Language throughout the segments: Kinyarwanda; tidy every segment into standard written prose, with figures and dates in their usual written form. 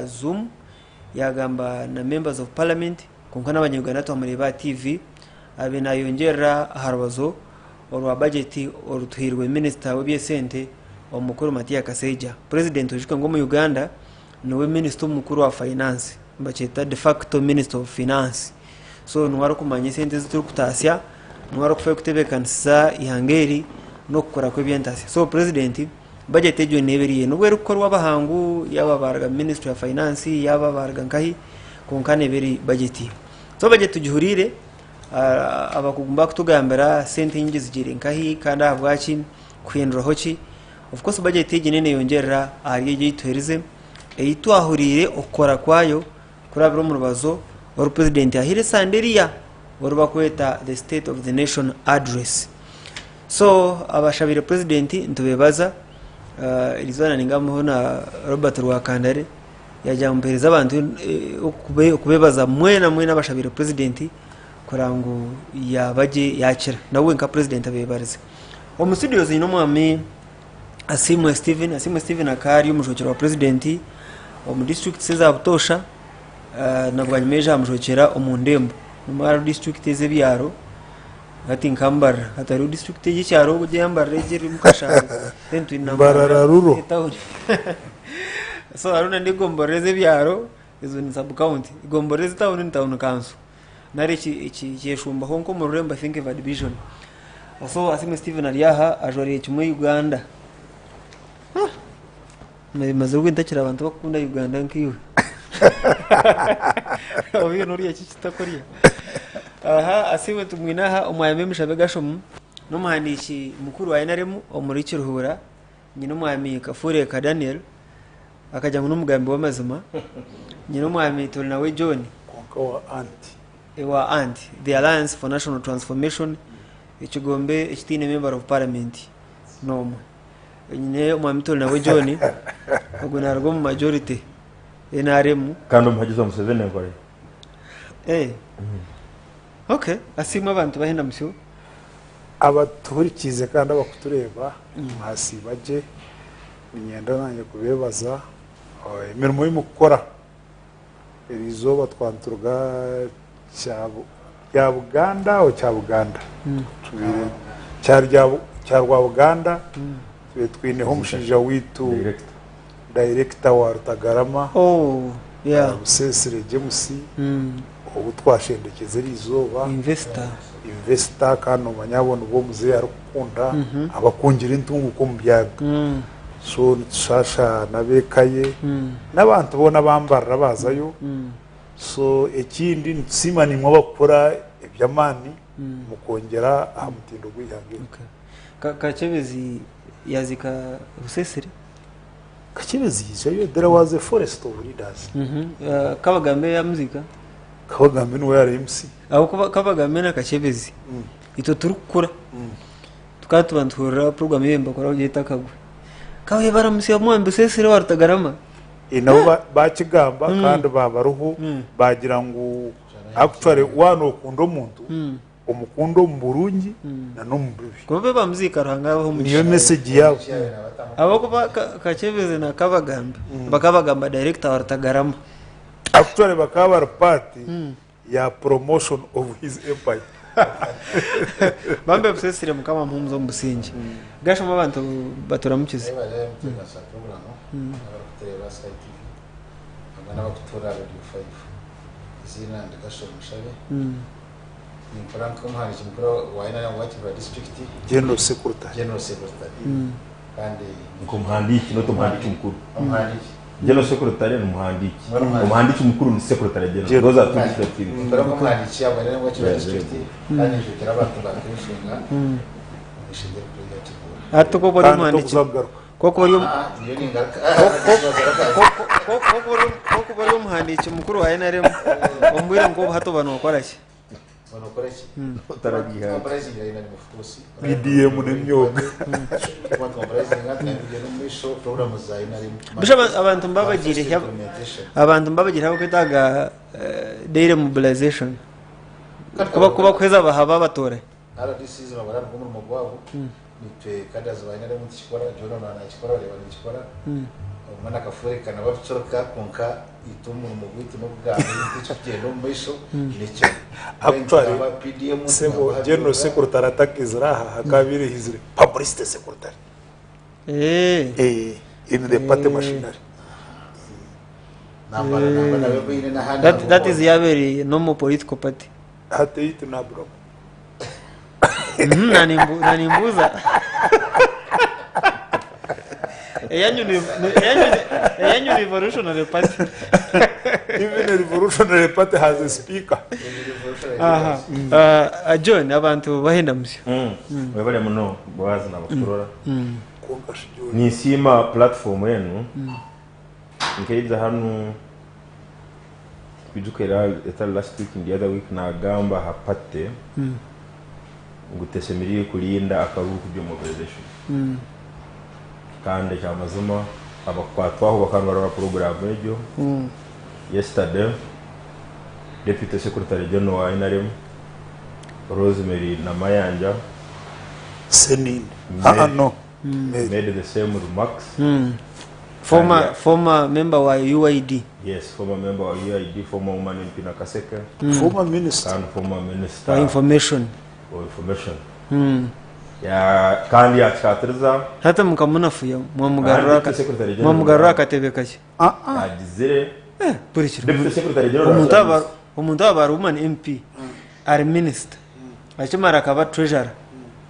Zoom yagamba na members of parliament konka n'abanyarwanda tumureba TV abe nayongera harwazo orwa budget orutuhirwe minister w'ebyesente omukuru Matia Kaseja president ujika ngo mu Uganda nowe minister mukuru wa finance bacheta de facto minister of finance so nwara kumanya sente zituru kutasya nwara kufa kutebekanisa ihangeri no kukora kw'ebyentasi so president budget ejo neberiye nubwo rukorwa bahangu yaba barga ministry of finance yaba barga nkahi konkane beri budget so budget tujihurire abakugumba kutugambira sente nyingi zigire nkahi kandi avwachi kuyendura hochi of course budget ejo nene yongera ari ejo tourism eyitwahurire okora kwayo kurabiro mu rubazo wa president ahire sanderia waruba kweta the state of the nation address so abashabire president ntubebaza ilizwana ningamuho na Robert Rwakandare yajampereza abantu okubebaza mwena abashabire president kurango yabaje yakira nawe nka president abebarize omu studios ino mwami Asimwe Steven akari umushokero wa president omu district seza butosha nabwanyemeje amushokera omundembo mu district ezebyaro ati nkambara atari district y'cyaro bujyambara regeri mukashaka tentu inambara ruro so aruna ndigomboreze byaro izo ni sub county igomboreze town ni town council nari iki cyeshumba honko mu Rurembo think of division so Asimwe Steven aliyaha ajore kimwe Uganda maze rwindakira abantu bakunda Uganda nkiwe obiyo nuri yakitakoria aha Asimwe tumwinaha umwami mishabegashomu n'umuhandishi mukuru wa NRM omurici ruhura nyine umwami Kafure ka Daniel akajya n'umugambi w'amazima nyine umwami Tolnawe John wa anti the Alliance for National Transformation ikigombe ikitine member of parliament nomwe nyine umwami Tolnawe John agona rwo mu majority NRM kandi umuhagiza Museveni ngore okay Asimwe abantu bahenda musyo abaturikize kandi abakutureba hasi baje ninyenda nanye kubebaza imirimo y'imukora erizoba twanturga cya Buganda o cya Buganda tubire cyarwa Buganda twine homushija witu director wa Rutagarama Busesere James ubu twashendekeze rizoba investor kandi umanyabona ubwo muze arukunda abakungira intungu ko mubyaga so shasha nabekaye nabantu bona bambara bazayo so ekindi nsimani mwa bakora ibyamani mukongera amutindo gwihange Kachebezi yazika Busesere Kachebezi yijeyo there was a forest of leaders Kabagambe ya muzika Kabagambe no yari MC aho Kabagambe na Kachebezi ito turukura tukatubantura program yemba kora ugita kagwe kawe baramusiya mu Busesere wa Rutagarama nabo bakigamba kandi babaruhu bagira ngo actually wano kundo muntu umukundo mburungi na no mbubi kobe bamuzika rangaho mu niyo message yabo abako Kachebeze na Kabagambe bakabagamba director wa Rutagarama actually bakaba party ya promotion of his empire bambe Busesere mukama mpumzo mbusinje gasho abantu baturamukize Okuteera Radio 5 zina ndikasho mushabe ni franco muhani kimukuru wa ina wa district general secretary kandi ngumhandiki no tumhandiki mukuru general secretary no muhandiki mukuru ni secretary general those are two different things pero muhandiki wa ina wa district kandi njukira abantu bakwishinga mushingire project atoko bari muhandiki koko bari umuhandiki mukuru wa NRM ombwira ngo hato bano bakoraki utaragiha president ina mufusi BDM n'imyoga bisha abantu mbabagire aho kwitaga daily mobilization kuba kweza bahaba batore ara disizo n'abarabo mu mugwabo nitwe kadaza bayinare mu kikora joro na kikora reba ni kikora umwana Kafure kana bafitsoroka konka itumu mu gwiti no bwabo icyo kigendo mu bisho nicyo actually sebo general secretary atakizraha hakabiri his publicity secretary in the party machinery. That is a very normal political party. Hate it na bro. Nanimbuza. Eyanyu revolutionary party. Even a revolutionary party has a speaker. John, abantu bahenda musyo. Webale muno Boaz na bakurora. Ni sima platform yenu. Nkaiza hanu kujukera eta last week and the other week na gamba hapate ngutesemiriye kulinda akaruhu byo mobilization kandi cyamazuma abakwatwaho bakanwarara program ejo yesterday deputy secretary general wa NRM Rosemary na Mayanja Senin no made the same remarks. Former member wa UID. Yes, former member wa UID, former woman in Pinakaseka. Former minister. And former minister. For information. Ya kandi yakatiriza. Hata mkamuna fuya mwamugarura katebe kachi. Adizire. Purichiro. Deputy Secretary General. Umuntu aba woman MP. Are minister. Achimara kaba treasurer.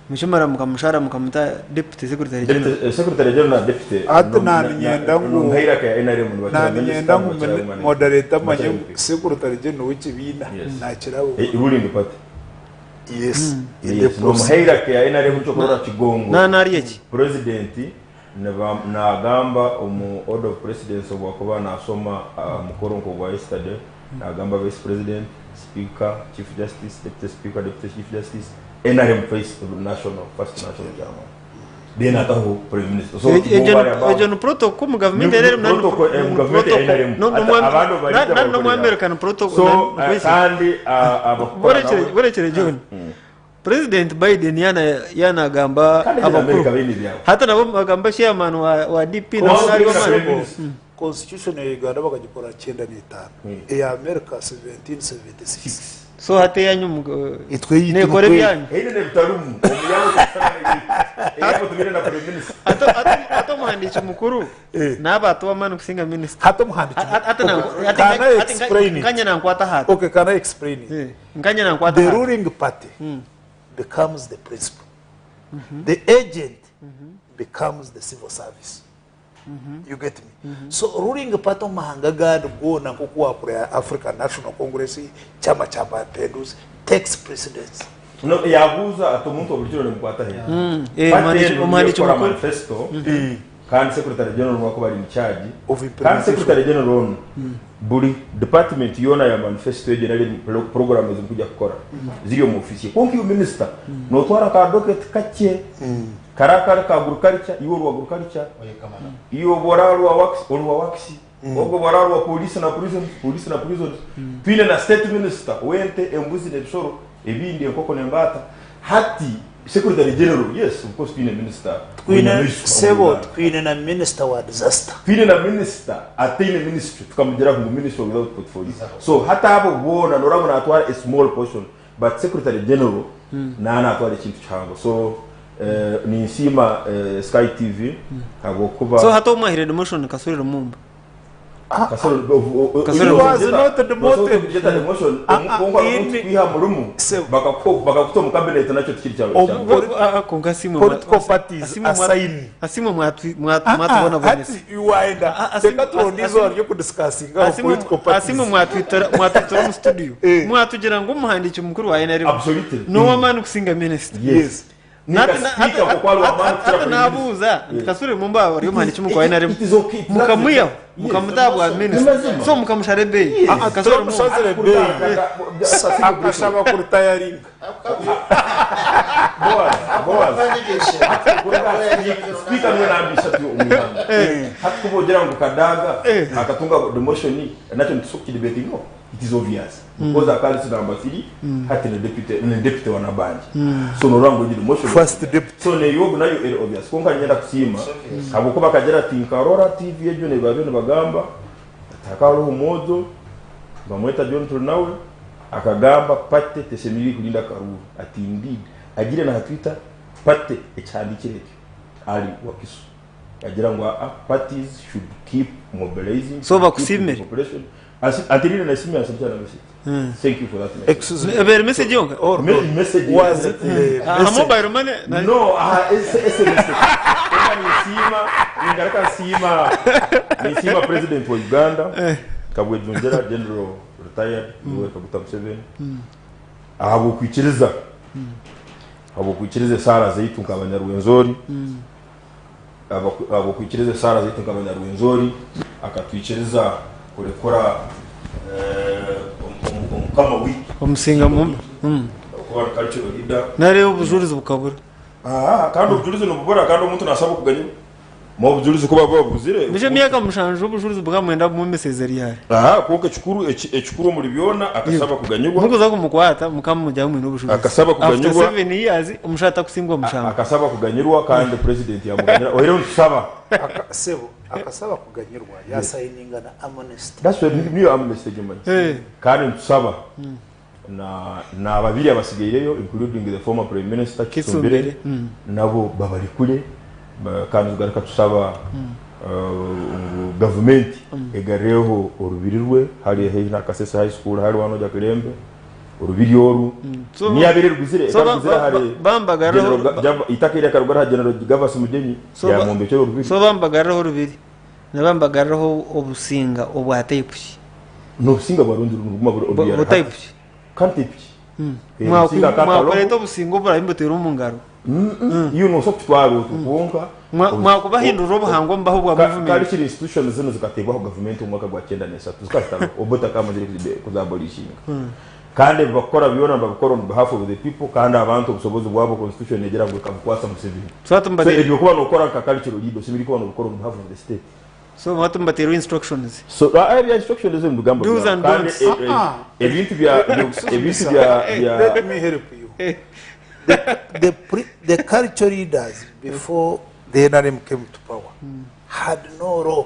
Mishimara mukamushara mukamuta deputy secretary general. Secretary general deputy. Atna nyendangu muhaira ka NRM nyendangu moderator manje secretary general w'ikibina nakirawo. Ruling party. Yes. Muhaira ka NRM cyo kigongo. Nari iki? President na gamba order of presidents obwakuba na asoma mukoronko wa yesterday na gamba vice president, speaker, chief justice, deputy speaker, deputy chief justice. NRM face national first national German. Then ataho prime minister. So ejo protocol mu government NRM no mu American protocol. So kandi abakorekere John. President Biden yana gamba abakuru. Hata nabo bagamba chairman wa DP na constitution ya Uganda bakagikora 95. Ya America 1776. So hate yanyu itwe nekore byanyu ne bitarumu yapo tumire na prime minister ato muhandiki mukuru n'abato bamanu kusinga minister hato muhandiki nganya nankwata hato. Okay, can I explain it? Nganya nankwata the ruling party becomes the principal. The agent becomes the civil service. You get me? So ruling party mahangaga go na kukuwa African National Congress chama cha mapinduzi takes precedence. No yabuza atomuntu obujiro nemkwata he. Umhandiki mukuru manifesto kandi secretary general wako bali in charge kandi secretary general buri department yona ya manifesto ye general program zikuja kukora ziriyo mu office konki minister no twara ka docket kake karakara ka agriculture iyo agriculture iyo boraru wa wax ogo boraru wa police na prison twine na state minister wente embuzi ne bishoro ebindi enkoko nembata hati secretary general yes of course twine minister twine na minister wa disaster twine na minister atine ministry tukamugera ku minister without portfolio so hata abo bona norabona atwara a small portion but secretary general na atwara ikintu chango so ni sima Sky TV abo kuba so hata umahire emotion kasurira mumba kasoro was not the motive the emotion kongo kwiha murumu bakakuto mu cabinet nacho tikiri cyawe konga simu political parties assign asimu mwatubona bonese yuwaenda sekatrondizo ryo kudiscussinga political parties asimu mwatwitter mu studio mwatugira ngo umuhandiki mukuru wa NRM absolutely no woman kusinga minister yes hata nabuza kasure mumba wari umuhandiki mukuru wa NRM mukamwiya mukamudabwa minister so mukamushare bei kasure musazere bei akashaba ku retiring Boaz speaker mwe nambisha tu umwana hakubogera ngo kadaga akatunga demotion nacho ntisuki debate no it is obvious because akali number 3 hati ne deputy wanabanje so no rango ndi demotion first deputy so ne yogo nayo obvious konka nyenda kusima abuko bakagera tinkarora TV ejo ne babyo bagamba takalo umozo bamweta John Turnawe akagamba pate tesemiri kulinda Karuru ati indeed agire na Twitter pate ecyandikire ali wakisu agira ngo parties should keep mobilizing so bakusimere population atirire na simya cyane message. Thank you for that message. Excuse a very message yonga or message was it mobile money no SMS ni sima president wa Uganda Kabwe Junjera general retired we Kaguta Museveni abo kwikiriza sara zaitu nk'abanyarwenzori abo kwikiriza sara zaitu nk'abanyarwenzori akatwikiriza kurekora kama wiki omusinga mu kuba cultural leader nare ubujurizi bukabura kandi ubujurizi no bubura kandi umuntu nasaba kuganya mu bujurizi kuba babuzire nije myaka mushanje ubujurizi bwamwenda mu mesezeri yari kuko ekikuru muri byona akasaba kuganyirwa mukuza kumukwata mukamujya mu n'ubujurizi akasaba kuganyirwa after 7 years umushata kusimbwa mushamba akasaba kuganyirwa kandi president yamuganyira ohero nsaba akasaba kuganyirwa yasayininga na amnesty. That's what new amnesty jumani kandi nsaba na babiri abasigayeyo including the former prime minister Kisumbere nabo babarikule kandi ugaraka tusaba government egareho urubirirwe hari na Kasese high school hari wano ja Kirembe urubiri oru ni abirerwa izire hari bambagaraho itakira karugara general Gavas Mudeni ya mombe cyo urubiri so bambagaraho urubiri nabambagaraho obusinga obwatayipshi no businga barundi ruguma butayipshi kantipshi mwakureta obusinga obura imbotero umungaro iyo no software tukunga mwakubahindura obuhango mbaho bwa movement kali kiri institutions zino zikatebwaho government umwaka gwa 9 zikatara obota kama ziri kuzabolishinga kandi bakora biyona bakora on behalf of the people kandi abantu obusobozi bwabo constitution egera ngo kabukwasa museveni so atumbatira ibyo kuba no gukora cultural leader sibiri kuba no gukora on behalf of the state so atumbatira instructions so bya instructions zo mugamba kandi ebintu bya let me help you. The cultural leaders before the NRM came to power had no role,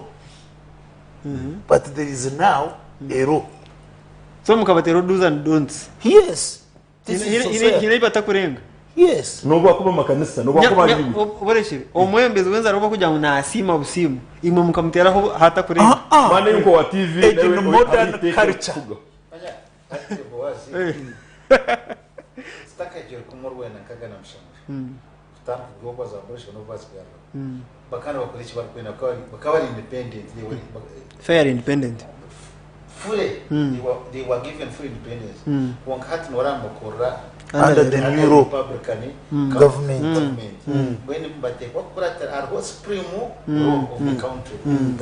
but there is now a role. So mukabatero do's and don'ts. Yes. Hinayibata kurenga. Yes. No bakuba makanisa no bakuba bibi. Oboreshe omwembezi wenza roba kujya mu nasima busimu imwe mukamuteraho hata kurenga. Mane yuko wa TV in modern culture. Staka jero kumurwe na kaga na mshanga. Stamp gogo za boresho no vasgara. Bakana bakurichi barikwena bakaba independent fair independent. Fully they were given full independence. Wankati noramba kora under the new Republican government. When mbate wakurata are supreme law of the country.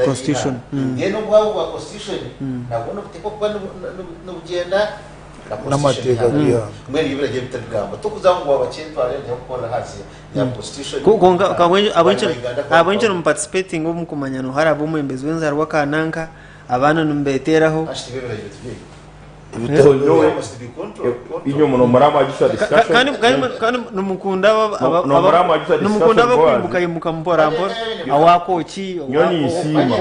Constitution. Yeno bwa constitution na bono kutekwa kwa no ugenda na mateka ya mwene yibira je bitagamba tukuzangu wabachentu ari nje gukora hasi ya constitution konga kamwe abanje no participating mu kumanyano harabo mwembezi wenza rwa kananka abana numbeteraho ashitibera je inyo muno marama ajisha discussion kandi numukunda numukunda bakwibuka yimuka mpora awakochi nyoni isima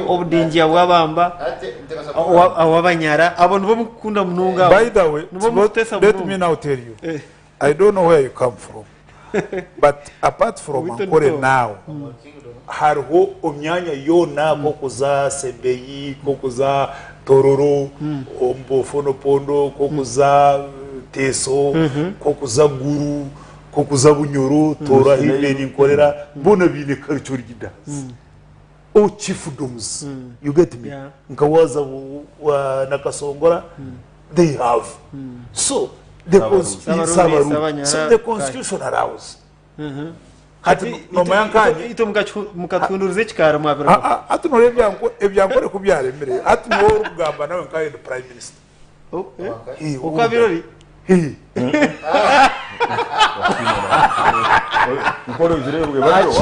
obudinji abwabamba awabanyara abantu bomukunda mununga. By the way, let me now tell you, I don't know where you come from, but apart from Ankore now, hariho omyanya yona kokuza Sebeyi, kokuza Tororo, Ombofono Pondo, kokuza Teso, kokuza Guru, kokuza Bunyoro, Tora Hibeni Nkorera, bona bine culture leaders. Oh, chiefdoms, you get me? Nkawaza wa Nakasongora, they have. So the constitution allows. Hati no mayankanye ito mukatundurize chikara mwabira hati no ebyankore kubyara mbere hati no rugamba nawe nkaye the prime minister ukabirori ukoro zire bwe bado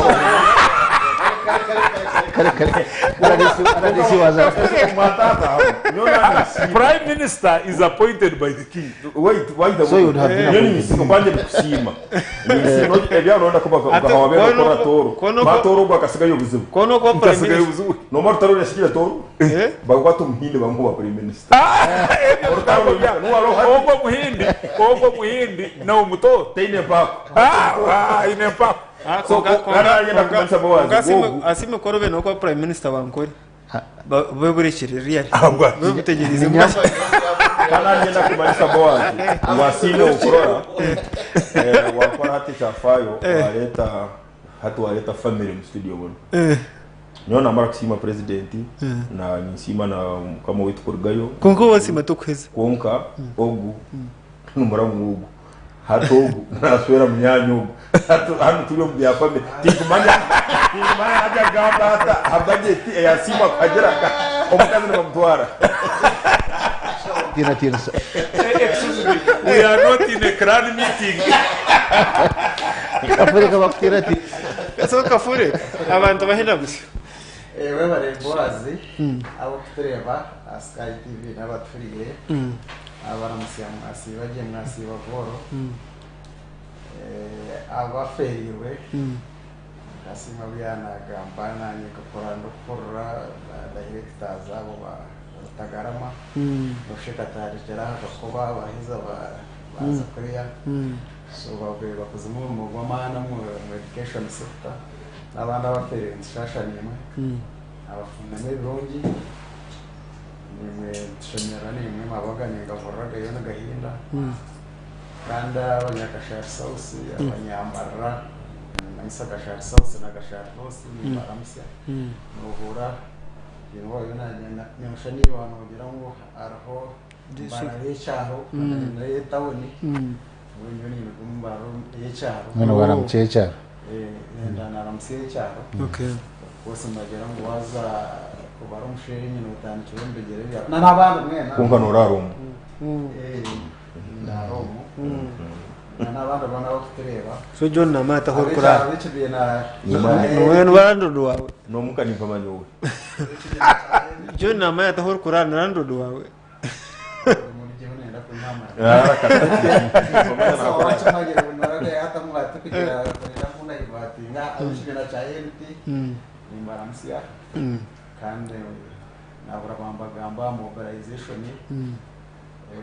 Prime Minister is appointed by the king. Wait, So you would have been appointed. Kupanje kusima. Nisino ebya ronda kuba gahawe ko toro. Matoro gwa kasigayo buzibu. Kono kwa prime minister. No more toro yashikira toro. Bagwa tumhinde bankuba prime minister. Ortaro ya no alo ogo muhindi na umuto. Teine pako. Ine pako. So kana yenda kubansa Boaz. Asime korobe no kwa prime minister wankore. Bweburishire real. Bwebutegereze Kana yenda kubansa Boaz. Wasile ukorora. Wakora hati chafayo waleta family mu studio bono. Nyona mara kusima presidenti na nisima na kama wetu kurgayo. Konko wasima tukweza. Konka ogu numara mugu. Hatogu naswera mnyanyo hanu tulio mbya family tikumanya aja gamba hata habaje ya sima ajira omukazi na mtwara. Excuse me, we are not in a crowd meeting. Kafure kabakira ati So kafure abantu bahenda gusa. Wewe bare Boaz abo tureba Sky TV n'abaturiye abaramusiya mwasibaje mwasiba boro abaferiwe asima byana gambana ni koporando porra directors abo tagarama ushaka tarikera bakoba bahiza baza kuriya so bakuzimu mu gwamana mu education sector n'abandi abaferiwe nshashanyemo abafunda n'ibirungi nimwe tushanyara nimwe mabaga ningavorraga yo n'agahinda kandi abanyakashari sauce abanyambara nahise agashari sauce n'agashari rose n'imbaramsya n'uhura ngo yo nagenda nyamsha niba abantu bagira ngo araho mbara y'icyaho n'etawuni uburyo ni gumbaro y'icyaho mwana baramchecha nenda naramsiye y'icyaho bose mbagira ngo waza kubara umushere nyine utandikira imbegere bya n'abandi mwena Kunga norarumu. Narumu. N'abandi bana bakutereba. So John na mata ho kura. Bichibiye na No bandu wawe. No muka ni pamanyo we. John na mata ho kura nandu wawe. muri gihe nenda kunama. So wacha magere unoraga hata mwati kugira kugira kuna ibati nga abishibira cha enti. Nimbaramsiya. Kandi nabura kwambagamba mobilization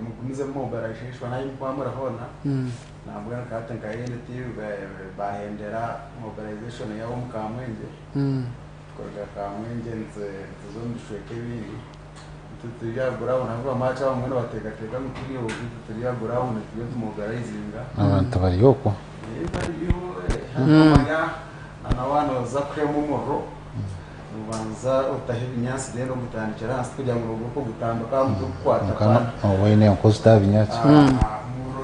mugumize mobilization nayo kwamura hona nabwo nakata ngayende bahendera mobilization yawo mukamwenge korga kamwenge nze tuzondishweke biri tutuya gurauna ngo amacha bamwe bategatega mukiriyo tutuya gurauna tuyo mobilizinga abantu bari yoko n'abantu zakremo moro ubanza utahibi nyasi rero mutandikira hasi kugira ngo urugo gutambuka mu kwata kana wene nkosta binyatsi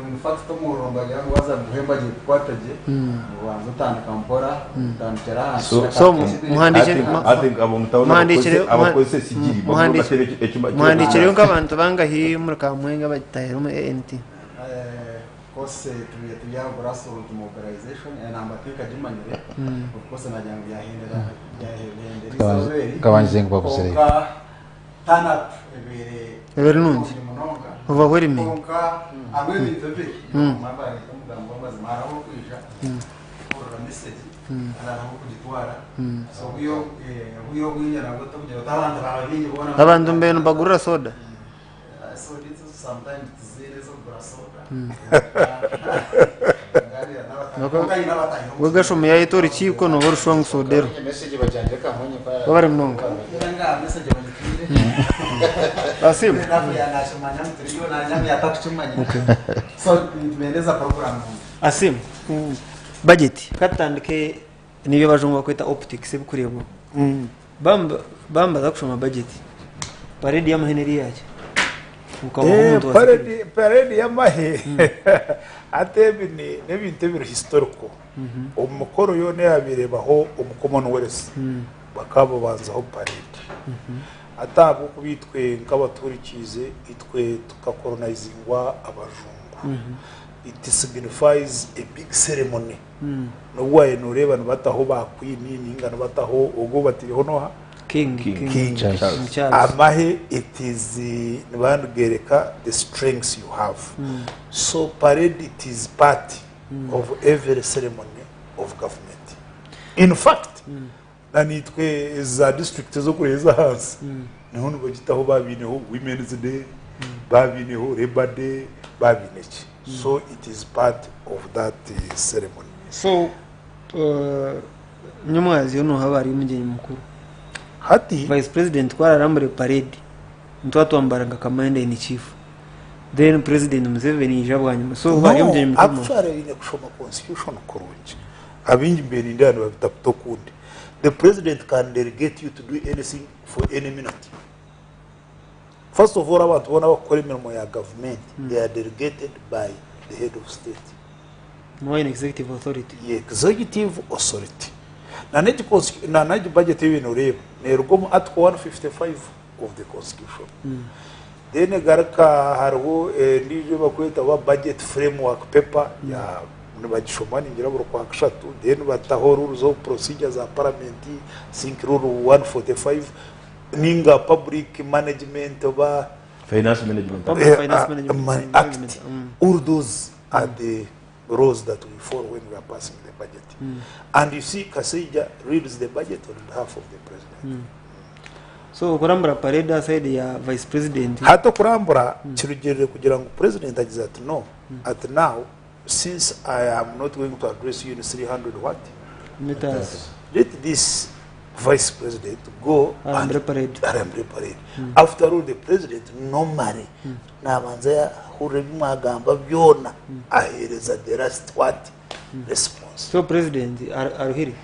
in fact tomuromba ya waza guhemba je kwataje ubanza utandika mpora utandikira hasi So muhandikire I think abakoze sigiri muhandikire ngo abantu bangahi muri kamwenga batahira mu ENT kose tuya braso mobilization and amatika jimanyire kose najyangu yahendera kabanje ngo bakuzere tanat ebere nungi uva hori me amwe nitebe mabari kumugamba bazimara ho kwija ora message ala ho kujitwara so huyo winyana goto kujya tabanda babinyi bona abantu mbeno bagurira soda so it's sometimes zile zo brasoda wegashomo yayitora ikiko no borushwa ngusodero message bajanje kamonye kwa babare mnonga nga message bajikire Asim ya nashimanya mtiriyo na nyami atakuchimanya so tumeeleza program Asim budget katandike niyo bajumba kwita optics bikurebo bamba zakushoma budget parade ya maheneri yake parade ya mahe atebini n'ibintu biri historical umukoro yo ne yabirebaho umukomono wese bakabo banzaho parade atabo kubitwe nk'abaturikize itwe tukakolonizingwa abajungu it signifies a big ceremony nubwaye nureba nubataho bakwini ningano bataho ubwo batiriho noha King Charles. Amahe it is nibangereka the strengths you have. So parade it is part of every ceremony of government. In fact, nanitwe za district zo kureza hansi niho nubagitaho babineho Women's Day, babineho Labor Day, babineki. So it is part of that ceremony. So nyamwazi yono habari umugeni mukuru Hati vice president kwararambure parade ntwatwambaranga kamanda in chief then president Museveni ijabwanyuma so bari umugeni mukuru actually ine kushoma constitution kurungi abingi mbere ndano babitapto kundi the president can delegate you to do anything for any minute. First of all, abantu bona bakora imirimo ya government they are delegated by the head of state. No an executive authority. Yeah, executive authority. Na naji budget y'ibintu reba nerugo article 155 of the constitution. Then garaka hariho n'ibyo bakwita ba budget framework paper ya nibagishomani ngira buru kwa kashatu then bataho rules of procedures za parliament think rule 145 ninga public management ba finance management Finance management act. All those are the rules that we follow when we are passing the budget. And you see Kasija reads the budget on behalf of the president. So kurambura parade aside ya vice president Hato kurambura kirugere kugira ngo president agize ati no at now since I am not going to address you in 300 what meters let this vice president go Arambure parade. Arambure parade. After all the president normally nabanza ya hurebi magamba byona ahereza the last what response. so president aruhiri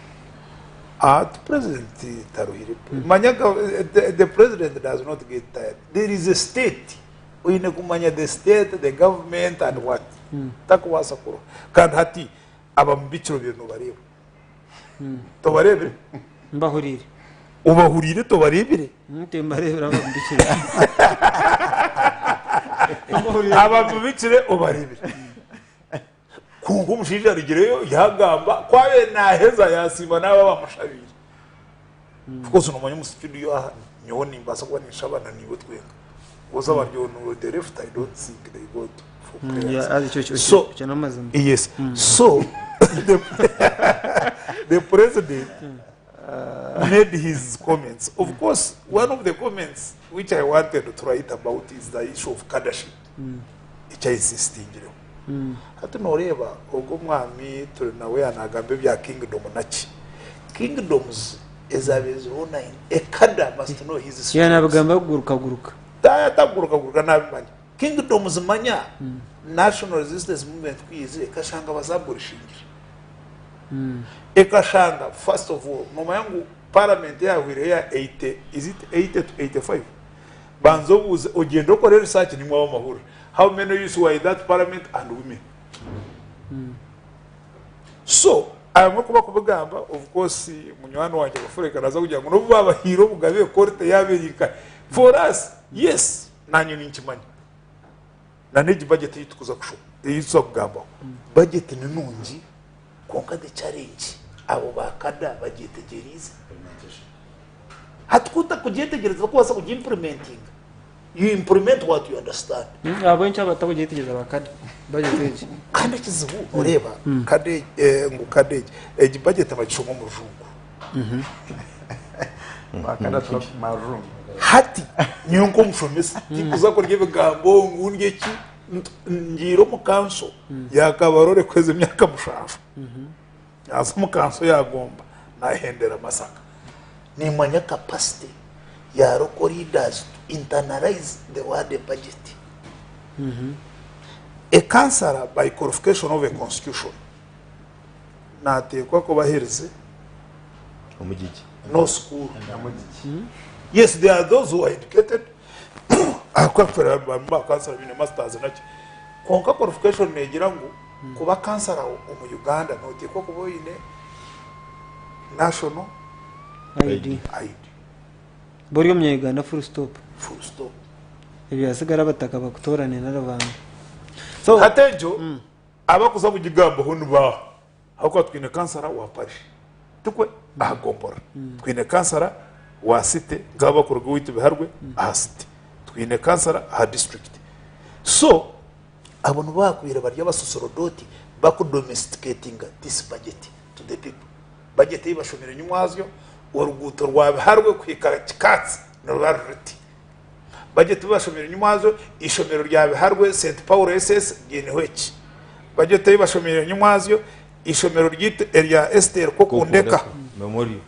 The president taruhiri manyaga the president does not get tired. There is a state uine kumanya the state the government and what takwasa kuro kandi hati abambiciro bintu bareba to barebere mbahurire ubahurire to barebere mutembarebera abambicire abambicire ubarebere kungu mushija rigereyo yagamba kwabe naheza yasima naba bamushabira because unomanya mu studio aha nyoni mbasa kwa nishabana nibo twenga uza baryo no the left I don't think they go for prayers. So yes so the president made his comments. Of course, one of the comments which I wanted to write about is the issue of cadaship. Which I insisting hati noreba ubwo mwami turi nawe anagambe bya kingdom nachi kingdoms ezabezona in a kada must know his yana bagamba guruka taguruka nabimanya kingdoms manya national resistance movement kwize kashanga bazaburishingira ekashanga first of all mama yangu parliament ya hwire ya 80 is it 80 to 85 banzo buze ogendo kore research ni mwa mahuru. How many years were in that parliament and women? So, I am kubagamba of course munywano wanje bafureka naza kugira ngo no baba hero bugabe korte y'Amerika. For us, yes, nanyo ninchimanya. Na neji budget yitukuza kusho. Yitso kugamba. Budget ni nungi konka the challenge. Abo bakada bagitegereza. Hatukuta kujetegereza ko basa kujimplementing. You implement what you understand. Aboncha batakujetegeza bakada budget kandi kizibu ureba kade ngo kade budget abacunga mu rujungu bakanda twa marungu hati nyunko mushomesa tikuza ko rye bigambo ngundye ki ngiro mu kanso yakabarore kweze myaka mushafu asa mu kanso yagomba nahendera masaka ni manya capacity ya roko leaders to internalize the word budget. A councillor by qualification of a constitution natekwa ko bahereze umugiki no school yes there are those who are educated akwafera bamba councillor bine masters naki konka qualification negira ngo kuba councillor mu Uganda notekwa ko boyine national ID ID mu Uganda full stop full stop ibyasigara bataka bakutorane n'abantu so hatejo abakuza mu gigambo hunu ba hako twine kansara wa Paris tukwe ahagombora twine kansara wa city ngaba ku rugo witu biharwe aha city twine kansara aha district so abantu bakwira barya basosorodoti bakudomesticating this budget to the people budget y'ibashomera nyumwazyo uruguto rwa biharwe kwikara kikatsi no baruti budget y'ibashomera nyumwazo ishomero rya biharwe St Paul SS genehweki budget y'ibashomera nyumwazyo ishomero ryite area Esther ko kundeka memorial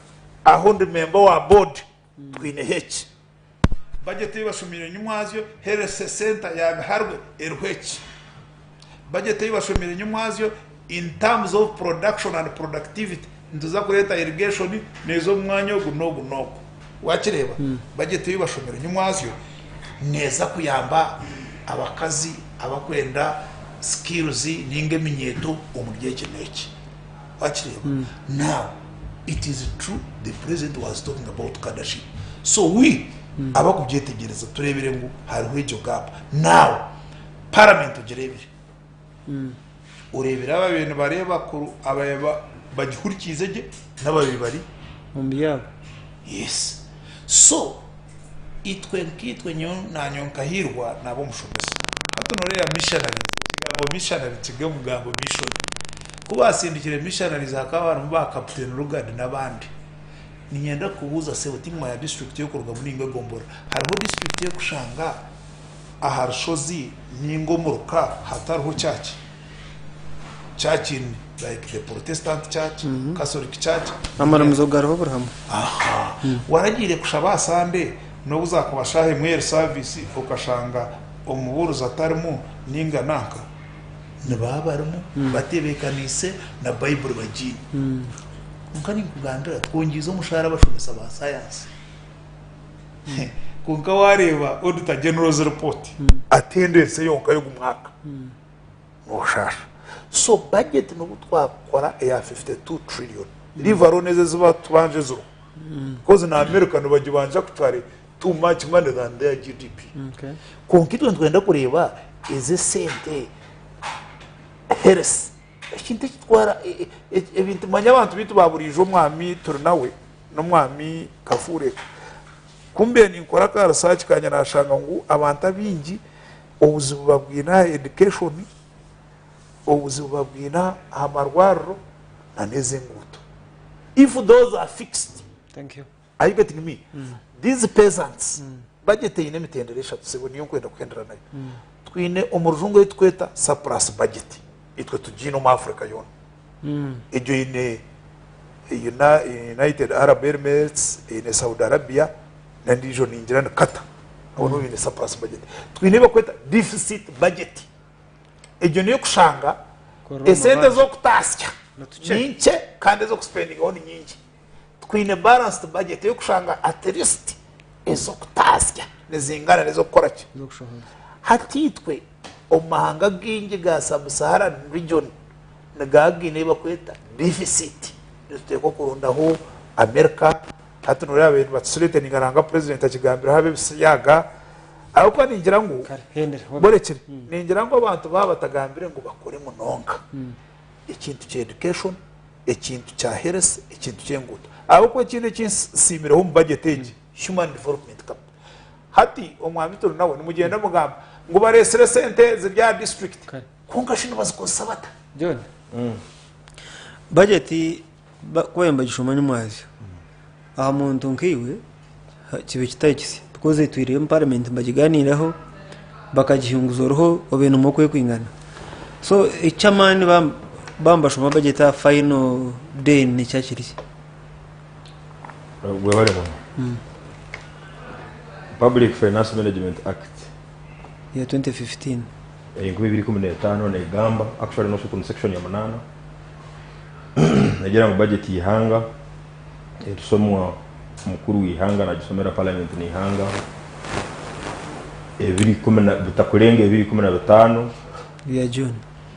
aho ndi member wa board twine heki budget y'ibashomera nyumwazyo health center ya biharwe erhweki budget y'ibashomera nyumwazyo in terms of production and productivity ntuza kureta irrigation nezo mwanya gunogo wakireba budget y'ibashomera nyumwazyo neza kuyamba abakazi abakwenda skills ninge minyeto umuryeje neki wakireba now it is true the president was talking about leadership so we abakubyetegereza turebere ngo hariho icyo gap now parliament ugerebere urebera ababintu bareba kuru abayeba bagihurikize je n'ababi bari mumbiyabo yes so itwe nyo nanyonka nabo mushomesa hato norera missionaries abo missionaries kige mugambo mission kuba asindikire missionaries akabantu ba captain Rugard nabandi ninyenda kubuza se utimwa ya district yo kuruga muri Ngogombora hariho district yo kushanga aharushozi n'ingomuruka hatariho church in like the Protestant church Catholic church amara muzogara Abraham waragire kushaba Sunday no uzakubashahe mwere service ukashanga umuburuza atarimo ninga nanka nababarimo batebekanise na Bible bagini nkani kugandira twongiza umushara bashomesa ba science kunka wareba auditor general's report attendance yonka yo gumwaka mushara so budget no gutwakora ya 52 trillion livaro neze ziba tubanje zo because na America no bagibanja kutware too much money than their GDP konkitwe twenda kureba ize sente heres ikintu kitwara ebintu manya abantu bitu baburije umwami turnawe no mwami Kafure kumbe ni nkora ka research kanya nashanga ngo abantu abingi ubuzibu babwina education ubuzibu babwina amarwaro na neze nguto if those are fixed thank you are you getting me these peasants budget ine mitenderesha tusebo niyo kwenda kwendera nayo twine umurujungu yitweta surplus budget itwe tugino mu Africa yona ejo ine United Arab Emirates ine Saudi Arabia na ndijo ninjira na Qatar abo bine surplus budget twine bakweta deficit budget ejo niyo kushanga esente zo kutasya nyinche kandi zo spending on nyinchi twine balanced budget yo kushanga at least ezo kutasya nezingana nezo gukora ki hatitwe omahanga gingi ga sub-Saharan region nagagine bakweta deficit niteko kurundaho America hatunura abantu batsurete ningaranga president akigambira habe bisyaga ahubwo ningira ngo borekere ningira ngo abantu babatagambire ngo bakore munonga ikintu cya education ikintu cya health ikintu cy'enguto ahubwo ikintu cy'insimiro mu budget age human development cap hati omwami turu nawe nimugenda mugamba ngo baresere sente zirya district kunga shino bazikosabata John budget kwemba gishoma nyumwazi aha muntu nkiwe kibe kitayikisi because twiriye mu parliament bagiganiraho bakagihunguzoroho obintu moko yo kwingana so ichamani bambashoma budget ya final day ni cyakiriki we bari mu Public Finance Management Act ya 2015 ingwe 2015 na igamba actually no ku section ya 8 nagira mu budget yihanga tusomwa mukuru wihanga na gisomera parliament ni ihanga ebiri kumena bitakurenge 2015 ya June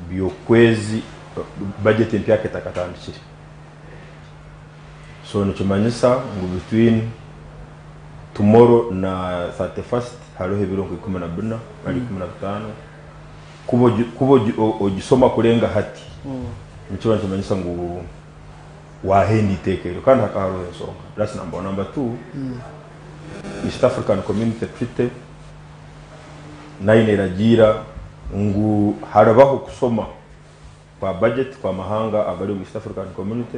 bio kwezi budget mpya ketakatandikire so nichimanyisa ngo between tomorrow na 31st hariho ibirongo 14 bari 15 kubo ogisoma kulenga hati nikiba kimanyisa ngu wahendi itekero kandi hakaharo ensonga. That's number one. Number two, East African Community Treaty nayo iragira ngu harabaho kusoma kwa budget kwa mahanga agari mu East African Community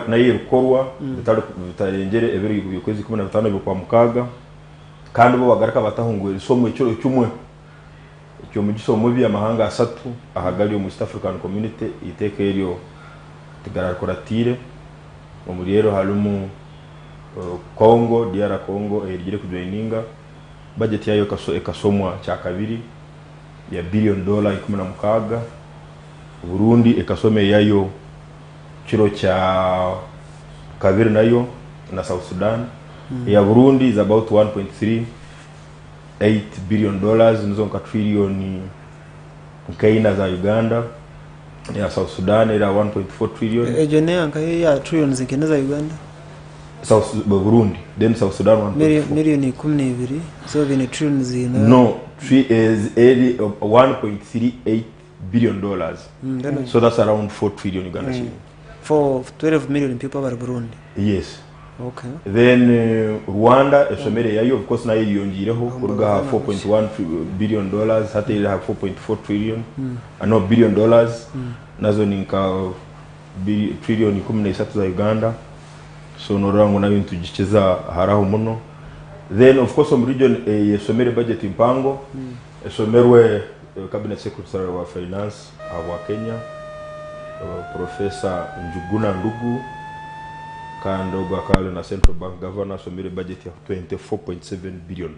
nayo bikorwa bitarengere ebiri y'ukwezi 15 kwa mukaga kandi bo bagaraka batahungwe isomo icyo cyumwe icyo mu gisomo bya mahanga asatu ahagari mu East African Community itekero tigarakoratire mu rero harumu Congo DR Congo erigire kujoininga budget yayo ekasomwa cya kabiri ya $1 billion 16 Burundi ekasome yayo kiro cha kabiri nayo na South Sudan ya Burundi is about $1.38 billion nizo nka trillion kaina za Uganda ya South Sudan ila 1.4 trillion ejene anka ya trillion zingine za Uganda South Burundi then South Sudan 1.4 million 12 so vile trillion zina no 1.38 $1 billion so that's around 4 trillion Uganda shilling for 12 million people are Burundi. Yes. Okay. Then Rwanda esomere yayo of course nayo yongireho kuruga $4.1 billion hata ile 4.4 trillion no $1 billion nazo ninka trillion 13 za Uganda so norango nayo tugicheza haraho muno. Then of course some region esomere budget impango esomerwe cabinet secretary wa finance wa Kenya Professor Njuguna Ndugu Kandogo akale na Central Bank Governor somere budget ya $24.7 billion.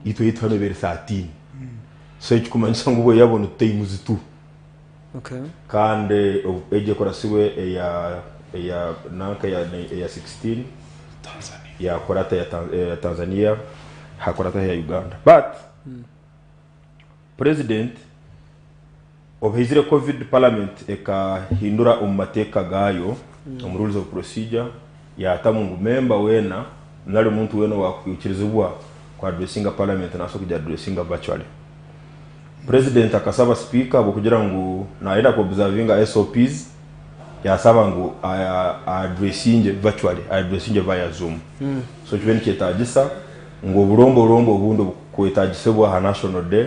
Ito hano bere 13. So ikumanyisa ngo yabona times 2. Okay. Kande eje korasiwe ya nanka ya 16 Tanzania. Ya korata ya Tanzania, hakorata ya Uganda. But President of his COVID parliament eka hindura umateka gayo rules of procedure ya tamu member wena nali muntu wena wakukirizibwa kwa addressing parliament na so kujya addressing virtually. President akasaba speaker kugira ngo naenda ku observing SOPs ya saba ngo addressing virtually addressing via Zoom. So chweni kitajisa ngo burombo bundo kuetajisebwa ha national day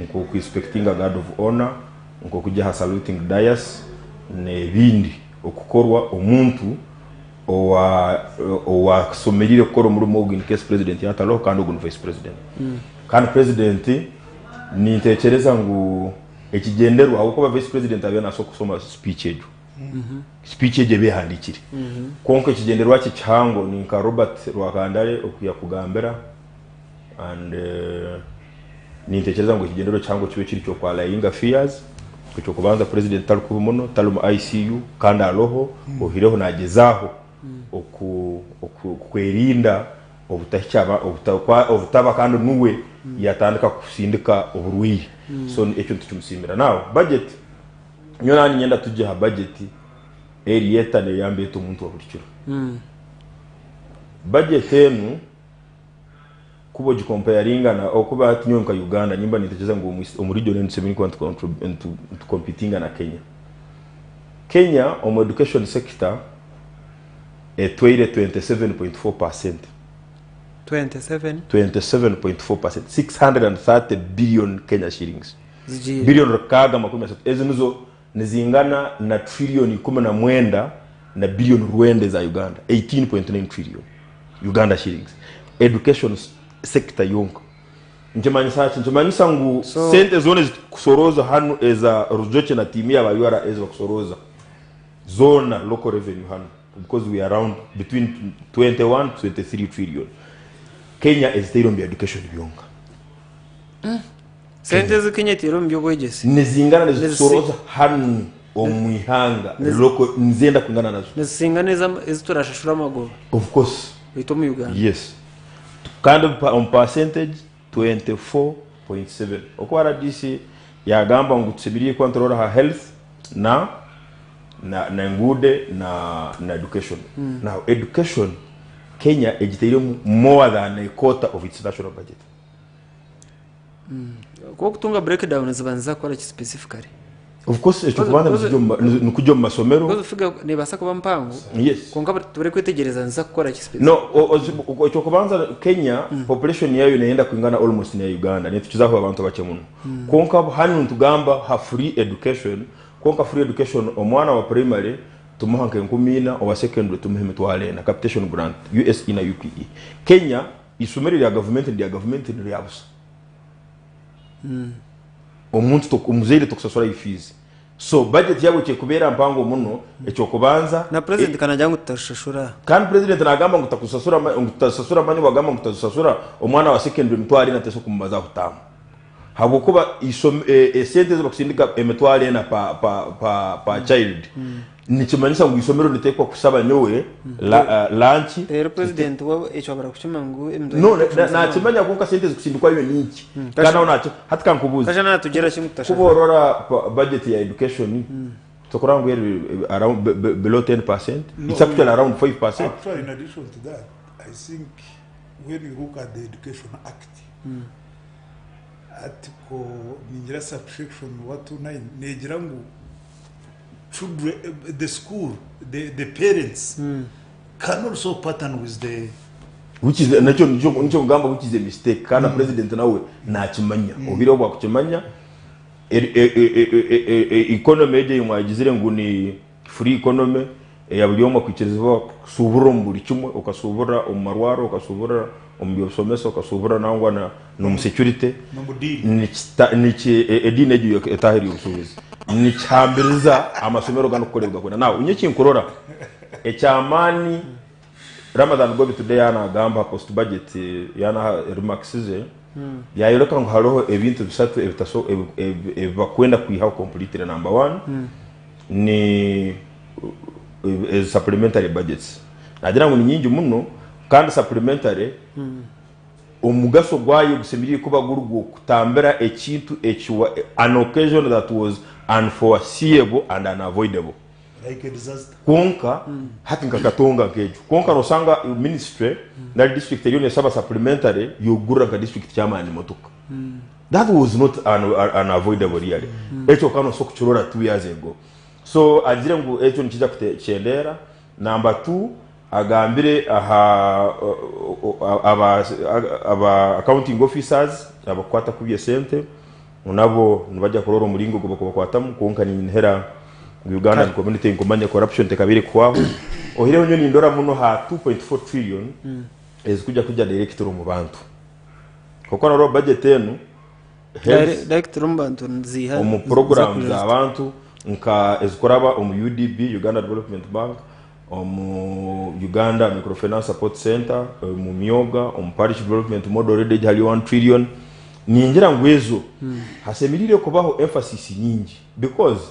ngo ku expecting a guard of honor ngo kujya saluting dias ne bindi okukorwa omuntu owa somerire koro muri mo in case president yatalo kandi ugun vice president kandi president ni ntekereza ngo ekigenderwa aho vice president abena so kusoma speech ejo speech eje behandikire konko ekigenderwa cy'ichango ni nka Robert Rwakandare okuya kugambera and ni ntekereza ngo ekigendero cyango kibe kiri cyo kwa layinga fears cyo kubanza president talukubumono talumu ICU kandi aloho ohireho nagezaho okwerinda obutahyaba obutaba kandi nuwe yatandika kusindika oburwi so ekyo tukimusimira nawo budget nyona nyenda tujye ha budget eri yetane yambe to muntu waburikiro budget enu kubo comparinga na okuba atinyonka Uganda nyimba nitacheza ngo umurijyo n'ensemini kwant to competing na Kenya. Kenya on education sector etwaire 27.4%. 27.4%. 630 billion Kenya shillings. Billion rakaga makumi asatu. Ezo nizingana na trillion 19 na billion rwende za Uganda. 18.9 trillion Uganda shillings. Education sector yonka njemanyisa ngu sente zone kusoroza hanu eza rujoche na timia bayura eza kusoroza zona local revenue hanu because we are around between 21 to 23 trillion. Kenya is the education yonka sente za Kenya tiro mbyokwegese nizingana nezisoroza hanu omwihanga local nzenda kungana nazo nizingana eziturashashura amagoba of course ito mu Uganda. Yes. Kind of on percentage 24.7. Okwara DC ya gamba ngutsebirie control her health na ngude na education. Now education Kenya ejitire more than a quarter of its national budget. ko kutunga breakdown zibanza kora specifically of course echo kubanza nukujyo mu masomero because figa ne basa kuba mpango yes konka tubere kwitegereza nza gukora specific no echo kubanza Kenya population yayo inaenda kuingana almost na Uganda ni tukizaho abantu bake muno konka hano ntugamba ha free education konka free education omwana wa primary tumuhanke 10 owa secondary tumuhime twale na capitation grant USE na UPE Kenya isomero ya government ndi yabusa omuntu to umuzeire tokusasura ifees so budget yabo cye kubera mpango muno echo kubanza na president kanajya ngutashashura kan president nagamba ngutasasura mani wagamba ngutasasura omwana wa secondary mtwari na teso kumbaza kutamu habo kuba sente zo bakusindika emetwari na pa child nikimanisa ngo isomero nitekwa kusaba nyowe lunch president wo echo bara kuchima ngo no na kimanya ko sente zikusindikwa yo niki kana unacho hatika nkubuza kasha na tugera kimutashashura kuborora budget ya education tokorangu around below 10%. It's actually around 5%. Actually, in addition to that, I think when you look at the Education Act, article ningira subsection 129 negira ngo children, the school, the parents can also partner with the which is nacho ngamba which is a mistake kana president nawe nakimanya obiro bwa kukimanya economy je mwagizire ngo ni free economy ya buli omwe kwikiriza kusubura muri kimwe okasubura omarwaro okasubura ombyosomesa okasubura nangwa na no security ni edine je etahiri usubiza ni chambiriza amasomero gano kukorerwa kwena nawe unyeki nkorora ecyamani Ramadan gobi today yana gamba post budget yana remarksize yayiroka ngo hariho ebintu bisatu ebitaso bakwenda kwiha complete number 1 ni supplementary budgets nagira ngo nyingi muno kandi supplementary omugaso gwayo gusemiriye kuba gurugwo kutambera ekintu ekiwa an occasion that was unforeseeable and unavoidable like a disaster konka hati nkakatonga kejo konka nosanga ministry na district yone saba supplementary yogura ka district chamani motoka that was not unavoidable really echo kano sokuchorora 2 years ago so ajire ngo echo nkiza kutechendera number 2 agambire aba accounting officers abakwata kubye sente unabo nibajya kurora umuringo go bakwatamu konka ni nhera Uganda community ngomanya corruption tekabiri kwaho ohire nyoni ndora muno ha 2.4 trillion ezikuja director mu bantu koko na budget enu director mu bantu nziha mu program za abantu nka ezikoraba UDB Uganda Development Bank Uganda Microfinance Support Center mu Myoga Parish Development Model Ready hali 1 trillion ningira ngwezo hasemirire kubaho emphasis nyingi because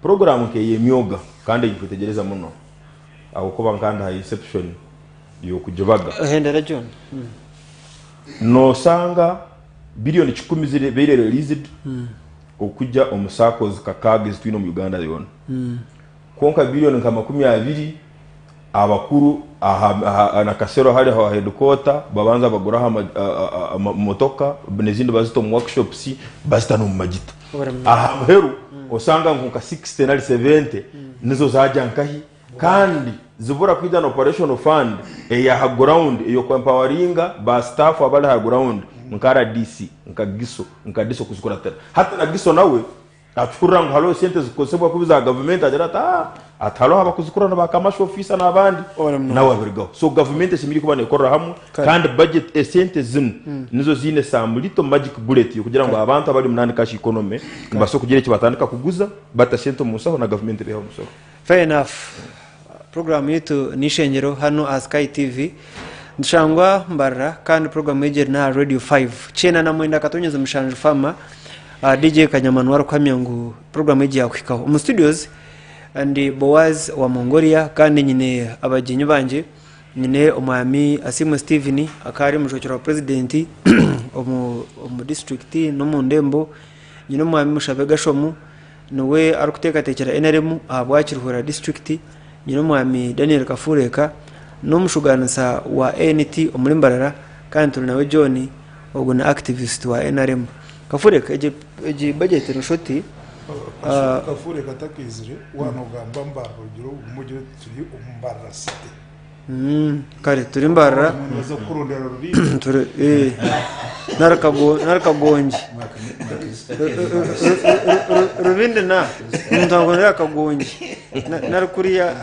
program ke yemyoga kandi yikutegereza muno akokuba nkanda ha exception yo kujobaga hendera John no sanga billion 10 zire bere released okujja omusakos kakage zitwino mu Uganda yona konka billion nka 20 abakuru na kasero hali ha headquarter babanza bagura ha motoka benezindi bazito mu workshops bazita no magito heru osanga nkuka 60 na 70 nizo zaja nkahi kandi zibura kwida na operational fund ya ground iyo empoweringa ba staff abali ha ground nkara DC nkadiso kuzikora tena hata na giso nawe atukura ngo halo sente zikosebwa kubiza government ajarata atalo aba kuzikora na kamasho officer na abandi nawe birigo so government simiri kubane korra hamu kandi budget sente zin nizo zine samulito magic bullet yo kugira ngo abantu abali munani kashi economy baso kugira iki batandika kuguza bata sente musaho na government beho musaho fair enough program yetu ni Eishengyero hano Sky TV ndishangwa mbarra kandi program yejer na Radio 5 chena na mwenda katonyeza mshanje fama DJ Kanyamanu waro kwamyangu program yeje yakwikaho mu studios and Boaz wa Mongolia kandi nyine abagenyi banje nyine omwami Asimu Steven akari mushokero wa president omu district no mu Ndembo nyine omwami Mushabega Shomu nowe arukuteka tekera NRM abwakirhura district nyine omwami Daniel Kafureka no mushuganisa wa NT omulimbarara kandi tuli nawe John ubwo na activist wa NRM kafureka eje budget rushoti kafure katakizire wanogamba mbara rugiro umujyo turi umbarara city kare turi mbarara zo kurondera ruri turi narakagonje rubinde na ntango narakagonje narukuriya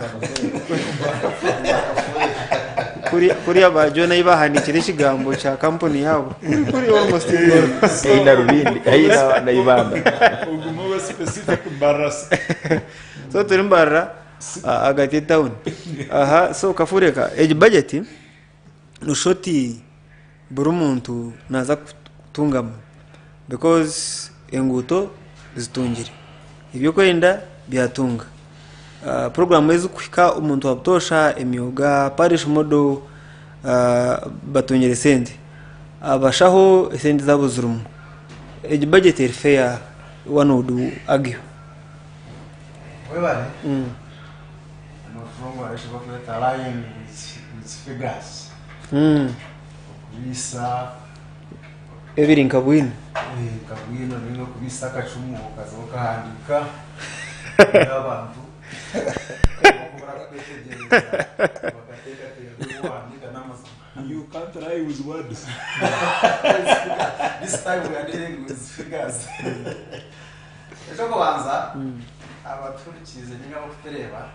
kuriya bajona ibahanikira ikigambo cha company yabo kuri almost ina rubindi ina na ibanda ugumo specific embarrass so turi mbarara agati town aha so kafureka age budget nushoti buri muntu naza kutungama because enguto zitungire ibyo kwenda byatunga program yezu kwika umuntu wabutosha emyoga parish model batongere sente abashaho sente zabo zurumu age budget iri fair one would argue webale amafaranga arashobora kweta lying with figures kubisa ebiri nkabwino kabwino no kubisa kacumu kazo kahandika abantu you can't lie with words this time we are dealing with figures ejo kubanza abaturikize ninga bakutereba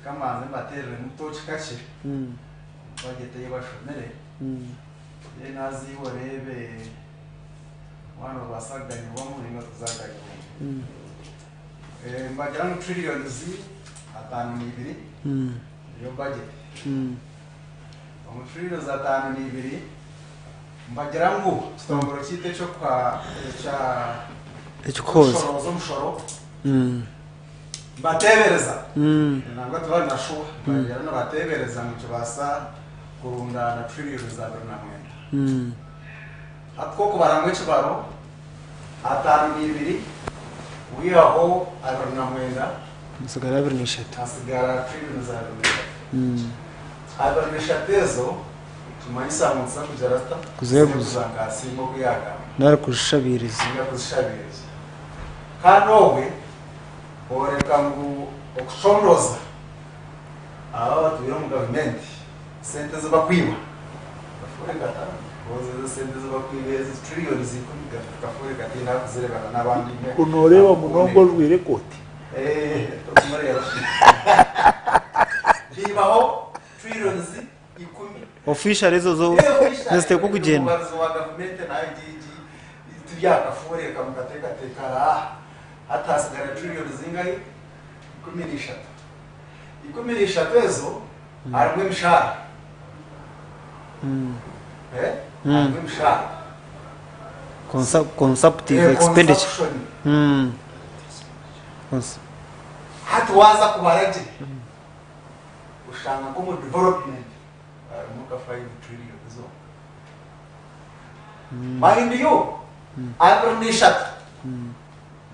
kamanze mbaterere mutoci kace bageteye bashomere ye nazi worebe wana basaganye bamuringa tuzaganye mbagira mu trillions 5.2 yo budget mu trillions 5.2 mbagira ngo kitongoro kite cyo kwa cha koze mushoro batebereza nangwa tubana shuwa bagira no batebereza mu kibasa kurunda na trillions za bernamwenda atko kubarangwe kibaro 5.2 wiyaho abernamwenda musigara bernishata asigara trillions za bernamwenda abernishatezo tumanyisa munsa kujarasta kuzeguza ngasimbo kuyaga narakushabiriza ngakushabiriza kanowe oreka ngo okushondoza aba tuyo mu government sente z'abakwiba bafure gata boze sente z'abakwiba ezi trillions zikumiga kafure katina kuzirebana n'abandi kunoreba munongo rwire koti tumareba bibaho trillions 10 official ezo zo ziste ko kugenda wa government na IGG tubyaka fure kamukateka teka hatasigara trillions zingahe 13 ezo arimwe mshahara arimwe mshahara consumptive expenditure hatuwaza kubaraje ushanga ko mu development muka 5 trillion zo mahindi yo abernishat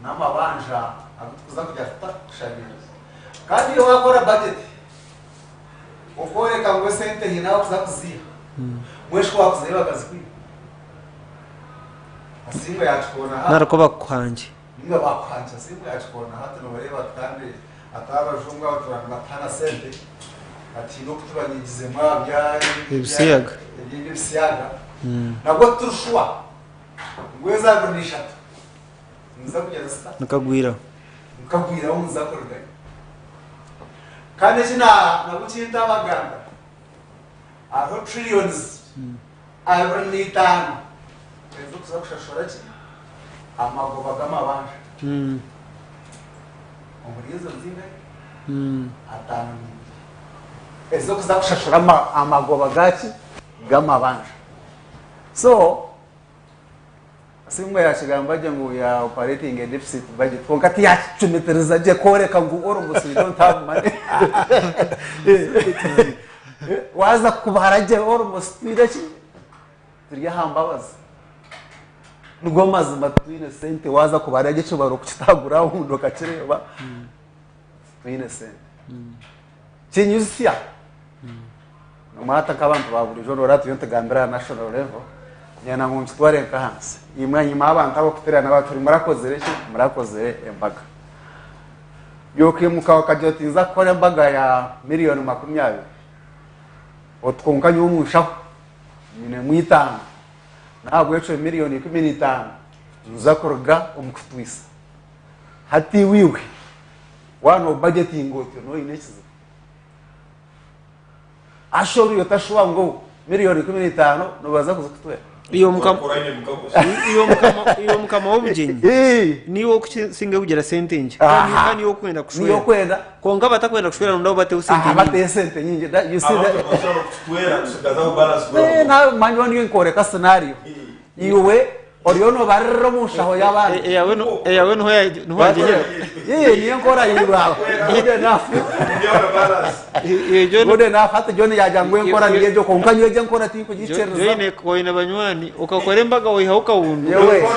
namabanja akuza kujya kushabira kandi iyo wakora budget ukore kangwe sente hinaho kuzakuziha mwesho wakuziha bakazikwiba asingo yachikona narako bakwanje ninga bakwanje asingo yachikona hata no bareba kandi atabajunga baturana batana sente ati no kutubanyigize mwabya ibisiyaga ibisiyaga nabwo turushwa ngweza bernishatu nza kugeza sita nakagwira unza korganya kandi kina nabucinta abaganda aho trillions abernitano ezo kuzakushashora ki amagoba gamabanje umurizo nzinga atanu ezo kuzakushashora amagoba gaki gamabanje so simwe yashigamba je ngo ya operating a deficit budget fokati yacumetereza je koreka ngo oro musi don't have money waza kubara je oro muspira chi turya hambabaza nugo mazima twine sente waza kubara je cyo kitagura undo kacireba twine sente kinyusia no mata kabantu baburi joro ratu yonte gambira national level nyana ngo ntware kahanse imwe nyuma abantu abo kuterana n'abaturi murakoze embaga yokimuka wakajotinza kora embaga ya miliyoni 20 otkonkanye umushaho nyine mwitanga ntabwo yecho miliyoni 15 nzakorga omukutwisa hati wiwe wano budget ingoti no inekiza ashoro yotashwa ngo miliyoni 15 no baza kuzakutwera iyo mukama w'ubugenyi niwo kusinga kugira sentenje kandi yo kwenda kushwera niyo kwenda konga batakwenda kushwera ndabo bateu sentenje bateye sente nyingi you see that kutwera kushikaza balance na manyo ni nkore ka scenario iwe oriono barro mushaho y'abandi yawe no hajye niyo nkora yibaho ide nafu Jone na hata Jone yajangwe nkora niyejo konka nyeje nkora tiko gicereza Jone koina banywani ukakore mbaga wiha wundi yewe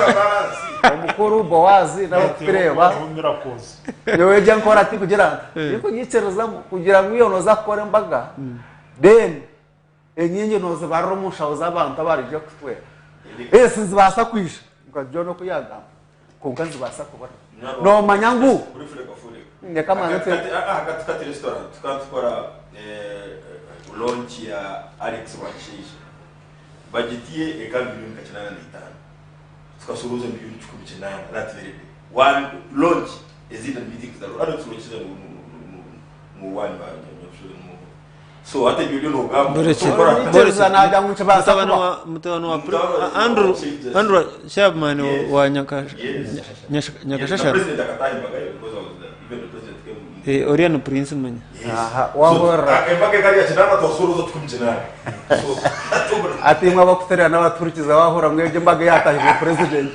umukuru Boaz na Okuteera yewe je nkora tiko gira tiko gicereza kugira ngo iyo noza kore mbaga then enyinyi noza barro mushaho z'abantu abarije kutwe sinzi basa kwisha ngo Jone ko yaga konka nzibasa kubona no manyangu kama katika restaurant tukakora launch ya Alex Wachishi budgetie eka milioni 85 tukasuruza milioni 18 that very day one launch is it a meeting that adults launch za mu one ba so hata milioni bora na damu chabasa mtano wa Andrew Shabman wa nyakashasha president akatai magayo because of that even the president came Oriano Prince manya wahora embage kali ya chidana twasuruza tukumchenana so atimwa bakutera n'abaturikiza wahora mweje mbaga yatahije president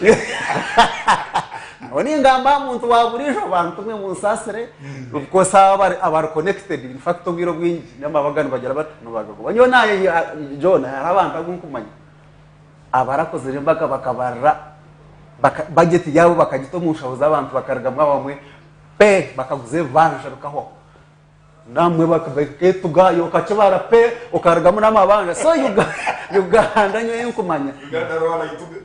oni ngamba muntu waburisho bantu mwe musasire ubwo saba abari connected in fact ngiro bwingi n'amabagani bagira batano bagago banyo naye John arabantu agunkumanya abarakoze mbaga bakabarra budget yabo bakagito mushaho abantu bakarga mwabamwe pe bakaguze vanje rukaho namwe bakabeketuga yo kacibara pe ukarga mu namabanga so Uganda nyo yenkumanya Uganda rwana ituga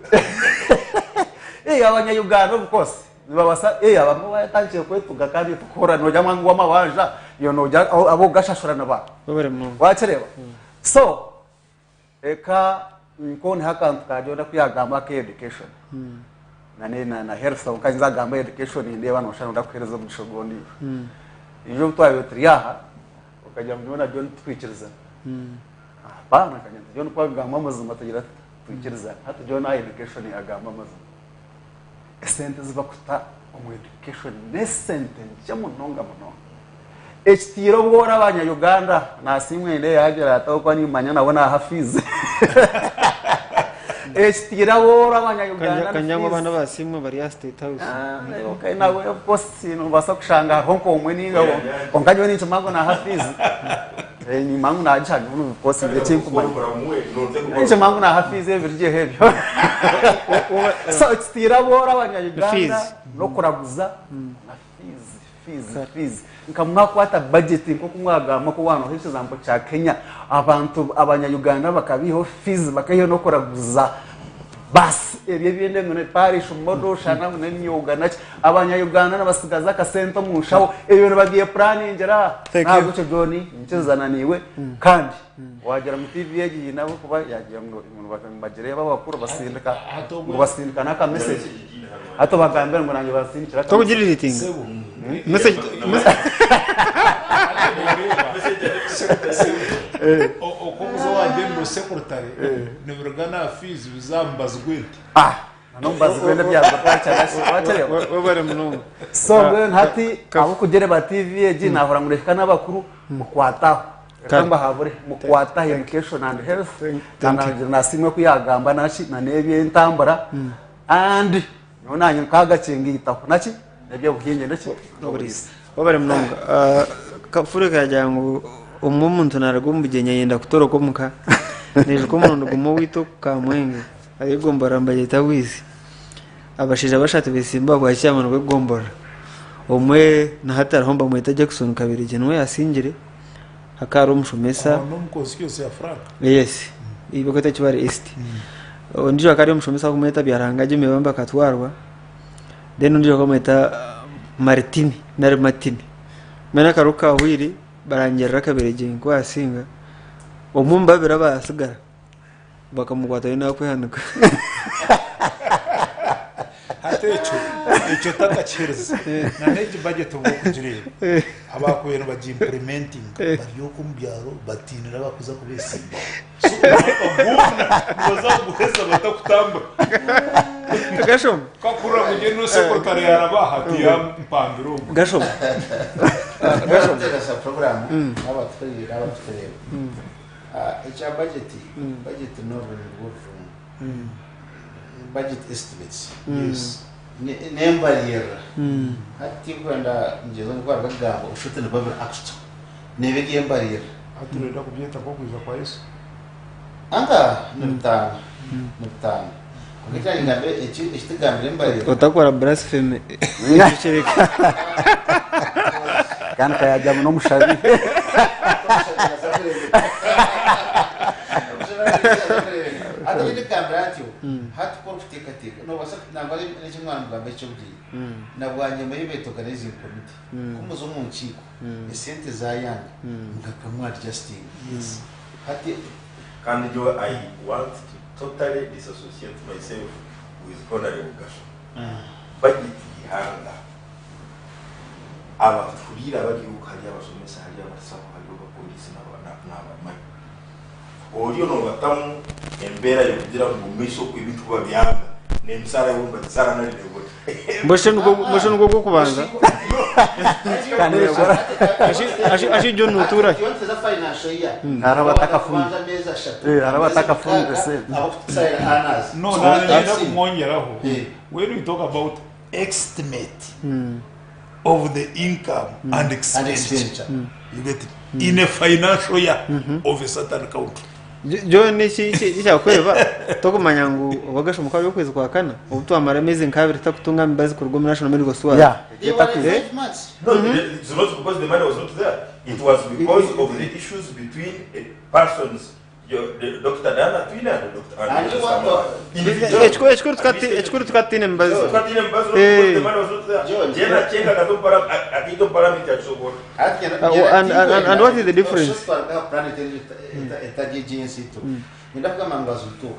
abanya Uganda of course babasa abamwe batangiye kwetuga kandi tukora no jamwe ngo amabanja yo no abo gashashurana ba wacereba so eka nkoni hakantu kajona kuyagamba ke education na health ukanza gamba education ndeba no shano ndakwereza mu shogondi iyo twayo triyaha ukajya mbona John twikiriza bana kanya John kwa gamba mazima tagira twikiriza hata John education agamba mazima sente zibakuta mu education ne sente cyamunonga ekitiro ngora abanya Uganda nasimwe inde yagera atokwa ni manya nabona hafize ekitira wora abanya Uganda kanyango bana basimwe bari ya state house okay nawe of course no basa kushanga honko umwe ni ngabo onkanyo ni tumago na hafize ni mangu na acha no of course ndetse kumanya ni mangu na hafize birije hebyo so ekitira wora abanya Uganda no kuraguza na fees nkamwa kwata budget nko kumwagama ko wano hese zambo cha Kenya abantu abanya Uganda bakabiho fees bakayo no kuraguza bas ebye byende ngone parish modo shana ngone nyoga nachi abanya Uganda nabasigaza ka sento mushaho ebyo bagiye planning ngera ntabwo cyo Joni ncizana niwe kandi wagera mu TV yagiye nabo kuba yagiye ngo bakambagire babakuru basindika ngo basindika naka message hato bagambira ngo nanjye basindikira to kugira editing message okuzo wagendo secretary neburgana fees bizambazwe nombazwe ndabyaza kwacha wabare muno so when hati abo kugere ba TV eji nahora ngureka n'abakuru mukwataho kamba habure mukwata education and health na simwe kuyagamba nashi na nebye intambara and nonanye kaga cengita nachi nebye buhinge nachi wabare munonga kafure kajangu umuntu naragumbugenye yenda kutoroka muka neje ko umuntu gumo wito kamwenge ayigombora mbaye tawizi abashije abashate besimba kwa cyamano kwe gombora umwe na hatara homba mwita Jackson kabiri genwe yasingire hakaro umushomesa no mukozi cyose ya Frank yes iboko takibare east ondijo akari omushomesa kumweta byarangaje mebamba katwarwa then ondijo kumweta Martini nari Martini mena karuka wiri barangerera kabereje nkwasinga omumba birabasigara bakamugwata ina kwihanuka icyo takachereza na neji budget ubu kujireba abakwera baji implementing bariyo kumbyaro batinira bakuza kubesimba ngoza guheza batakutamba gashom kakura mugeni no secretary yarabahati ya mpambiro gashom sa program abatwira echa budget no really budget estimates yes nembaririra hati kwenda njezo kwa bagamba ushute ne babira action nebege embarira aturenda kubyeta ko kuza kwa Yesu anga nutana ukitanga ngambe ekitigambe embarira otakwara blasphemy icireka kandi kayajya no mushabi ati ndi kambrantyo hati ko kuteka no basa nangwa n'iki mwana mugambe cyo byi nabwanye muri beto organizing committee kumuzo mu nkiko esente za yanga ngakamwa adjusting yes hati Can you, I want to totally disassociate myself with Honorable Gasho. Budget ihanga. Abaturira bagihugu hari abasomesa hari abasaho hari abapolisi n'abamai. Oyo no batamu embera yo kugira ngo misho kwibintu babyanga nemsara yumba tsara na lego. mboshe nuko kubanza ashi John Utura yonse za financial year arabataka fundi arabataka fundi no na kumwongeraho when we talk about estimate of the income and expenditure you get it in a financial year of a certain country John icyakweba tokumanya ngo wagasha mukabe kwezi kwa kana ubutu amara amazing kabiri takutunga mbazi ku rwego national medical swag No, it's not because the money was not there. It was because of the issues between persons. The Dr. Dana Twina and Dr. echkuru tukatine mbazi the money was not there. Jena chenga kato para akito parameter so what? and what is the difference ndavuga mangazo tuka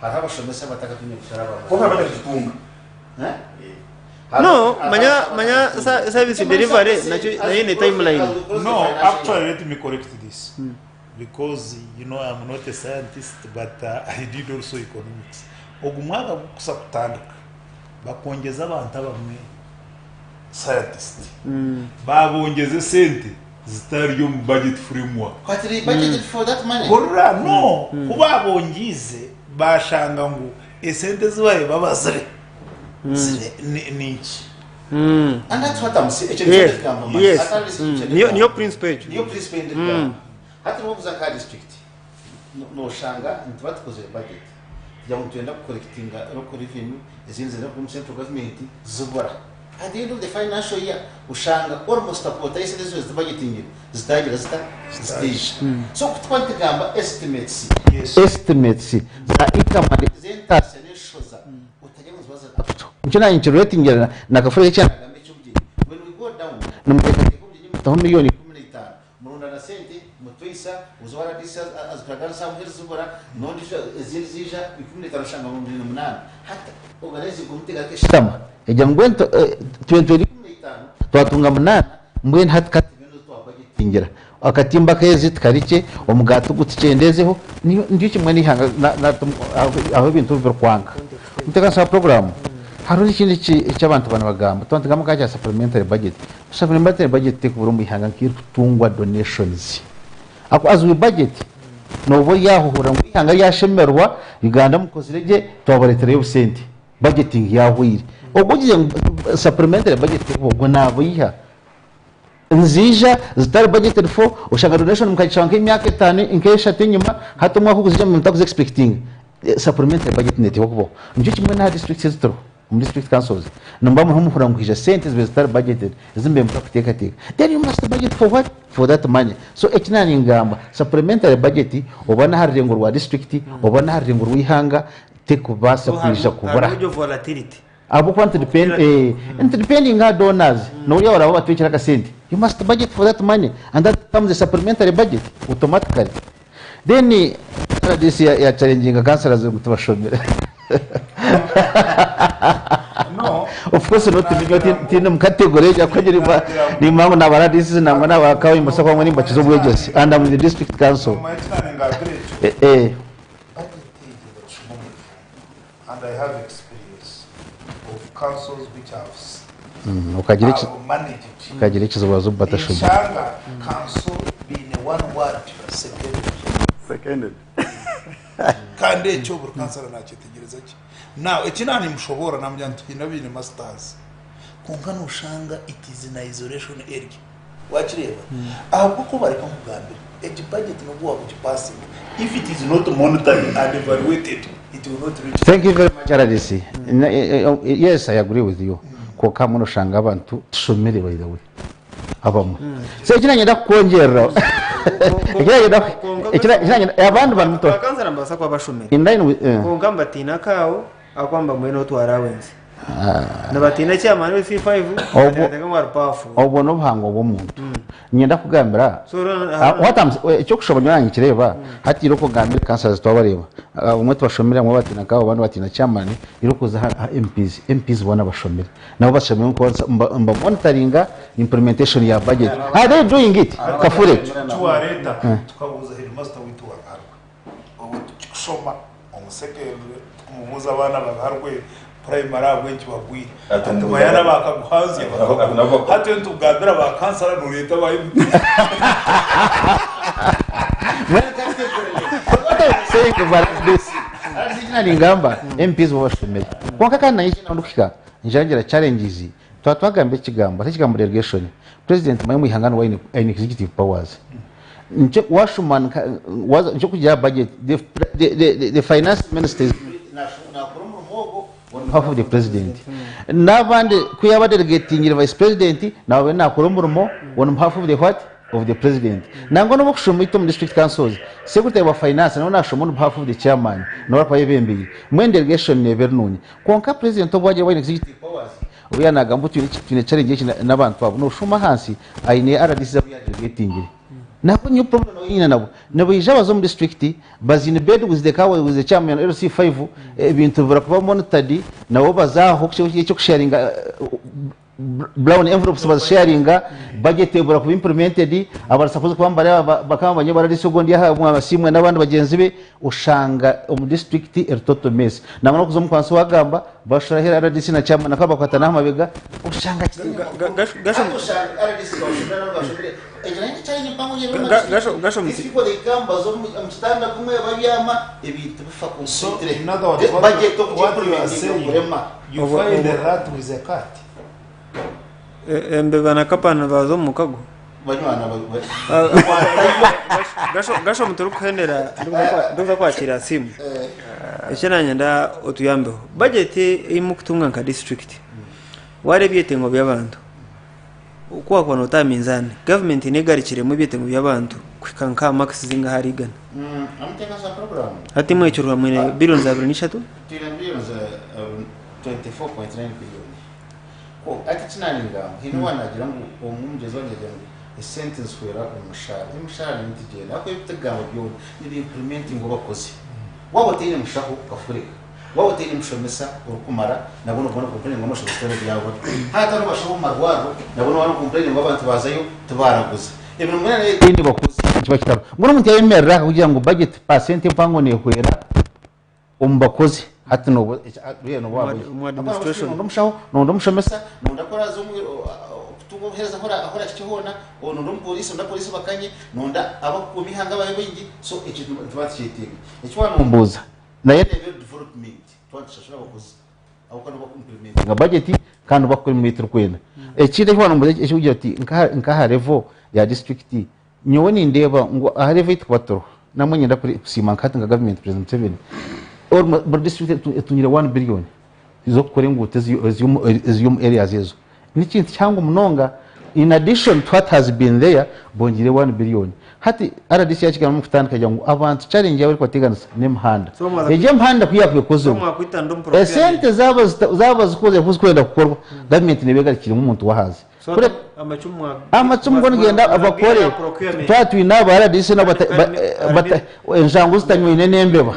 haraba shomesa bataka tunye kusharaba Kwa sababu kitunga. no manya service delivery nayo ni timeline no actually let me correct this because you know I'm not a scientist but I did also economics ogumwaga gukusa kutandika bakongeza abantu abamwe scientist babongeze sente zitari yo mu budget framework but they budgeted for that money gorra no kuba bongize bashanga ngo esente zibaye babazire ninchi and that's what I'm saying yes niyo principle hati mubuza ka district no shanga ntibatukoze budget ya mutwenda collectinga local revenue ezinze no from central government zubora at the end of the financial year ushanga almost a quarter is the budgeting zitagira stage so kutwantikamba estimates estimates za income and zentase neshoza utajemuza baza nchina inchirating na kafure cha when we go down numuteka milioni murunda na sente mutwisa uzwara disa azkagara samhir zubara nondisha zilzija 15 shanga mu 8 hata organize kumtega kesha tama ejya ngwento 20 twatunga munana mbwen hatkati ingira akatimba kezi tkarike omugatu guticendezeho ndiyo kimwe nihanga aho bintu bikwanga muteka sa program hari ikindi cy'abantu bana bagamba twandikamo kaje supplementary budget tekubura mu ihanga nk'itungwa donations ako azwi budget no bo yahuhura mu ihanga yashemerwa Uganda mukozirege twabaretera yo sente budgeting yahwire obugiye supplementary budget tekubwo nabo yiha nzija zitari budgeted for ushaka donation mukachanka imyaka 5 inkesha tinyuma hatumwa kuguzija mu mutakuze expecting supplementary budget net bokbo nje kimwe na district zitro mu district councils namba mu humuhura ngije sentes zitari budgeted zimbe mukateka then you must budget for what for that money so ekina ngamba supplementary budget obana hari ngo rwa district obana hari ngo rwihanga tekubasa kuija kubura uburyo volatility abo kwantu depending on donors no uri aba batwikira kasente you must budget for that money and that comes a supplementary budget automatically then this ya challenging councillors gutubashomera no of course not tino category ya kwagira ni mangu na baradisi nangwa na bakawe musako ngo nimba kizobwegese and I'm the district council and I have experience of councils which have ukagira ikizobazo batashoboye Shanga council being a one word seconded kandi icyo buri kansara nakitegereza ki now ikinani mushobora namujyana tukina bine masters konka nushanga it is in isolation area wachireba ahubwo ko bari kamugambira age budget no bwa ku passing if it is not monitored and evaluated it will not reach. Thank you very much RDC. Yes, I agree with you. Ko kama nushanga abantu tushomere by the way abamo so kinanyenda kongera ikiranyenda abantu bamuto bakanzara mbasa kwa bashomere in line with kongamba tina kawo akwamba mweno twarawenze nabatina cyamana C5 ateka ngwa rupafu obono buhango bw'omuntu nyenda kugambira icyo kushobora nyanyi kireba hati iroko gambira kansas twabareba umwe twashomera mu batina kawo abantu batina cyamana irokoza MPs bona bashomera nabo bashomera ko mba monitoringa implementation ya budget are they doing it kafure tuwareta tukabuza headmaster witu wakarwe obo tukushoma umusekere kumubuza abana bagarwe primary abwenki bagwira atumayana bakaguhanze hati yo tugambira ba kansara no leta bayi say about this ngamba MPs bashomera konka kana yishina ndukika njangira challenges twatwagambe kigambo kigambo delegation president mayimu ihangano wa executive powers nje washuman was nje kujya budget the finance minister half of the president nabande kuyaba delegating vice president nawe nakurumurumo one half of the what of the president nango no bukushumito mu district councils secretary wa finance no nashomo half of the chairman no rapaye bembi mu delegation never nunye konka president obwaje wa executive powers uya nagambo tune challenge n'abantu babo no shuma hansi aine RDC za delegating nako new problem yina nabo ijabazo mu district bazine bed with the cow with the chairman LC5 ibintu barakuba monitored nabo bazaho cyo sharinga brown envelopes baz sharinga budget barakuba implemented abarasakuza kwambara bakamba banyobara disegondi ya mwasimwe n'abandi bagenzi be ushanga mu district ertoto mess namano kuzo mukwanso wagamba bashirahera RDC na chairman nakaba kwatana amabega ushanga gasho you find the rat with a cat embebana kapana bazo mukago gasho muturukuhendera nduza kwakira simu ekinanya nda otuyambeho budget imukutunga nka district warebye tengo by'abantu ukwa kwa nota minzani government negarikire mu byetengo by'abantu kwikanka max zinga harigana amuteka sa program hati mwecurwa mwene billion za billion 24.9 billion ko ati tunaninga hino wanagira ngo umumjezo ngeze ngo sentence kwera umushara n'intigenda ako ibitagamba byo ni implementing ngo bakoze wabo tene mushaho kafurika wabo tene mushomesa urukumara nabona complain ngo mushaho stable yawo hata no bashaho marwaro nabona complain ngo abantu bazayo tubaraguza ibintu mwene indi bakoze kiba kitaro ngo umuntu yemerera kugira ngo budget percent mpango ne kwera umbakoze hati no mu administration ndumshaho ndumshomesa ndakora zo kutungo heza hora kihona ono ndumpolisi ndapolisi bakanye nonda abakubihanga baye bingi so ikintu twatshitike ikiwano mbuza naye development twatshashira bakoze awukana bakumplement nga budget kandi bakora metro kwenda ekide hwana mbuze ekigira ati nka level ya district nyowe ni ndeba ngo ahalevel itkwatro namwe nyenda kuri kusima nkati nga government president 7 or district tunyira 1 billion izo kukore ngute ziyum areas yezo nikintu cyangwa umunonga in addition to what has been there bongere 1 billion hati RDC yakigana mu kutandika kujya ngo abantu challenge yawe ko teganisa n'imhanda eje mhanda kuyakwe kozo esente zaba zikoze kwenda gukorwa government nebegarikira umuntu wahazi amacumu ngo ngenda abakore twatu inaba RDC n'abata enjangu zitanywe nembeba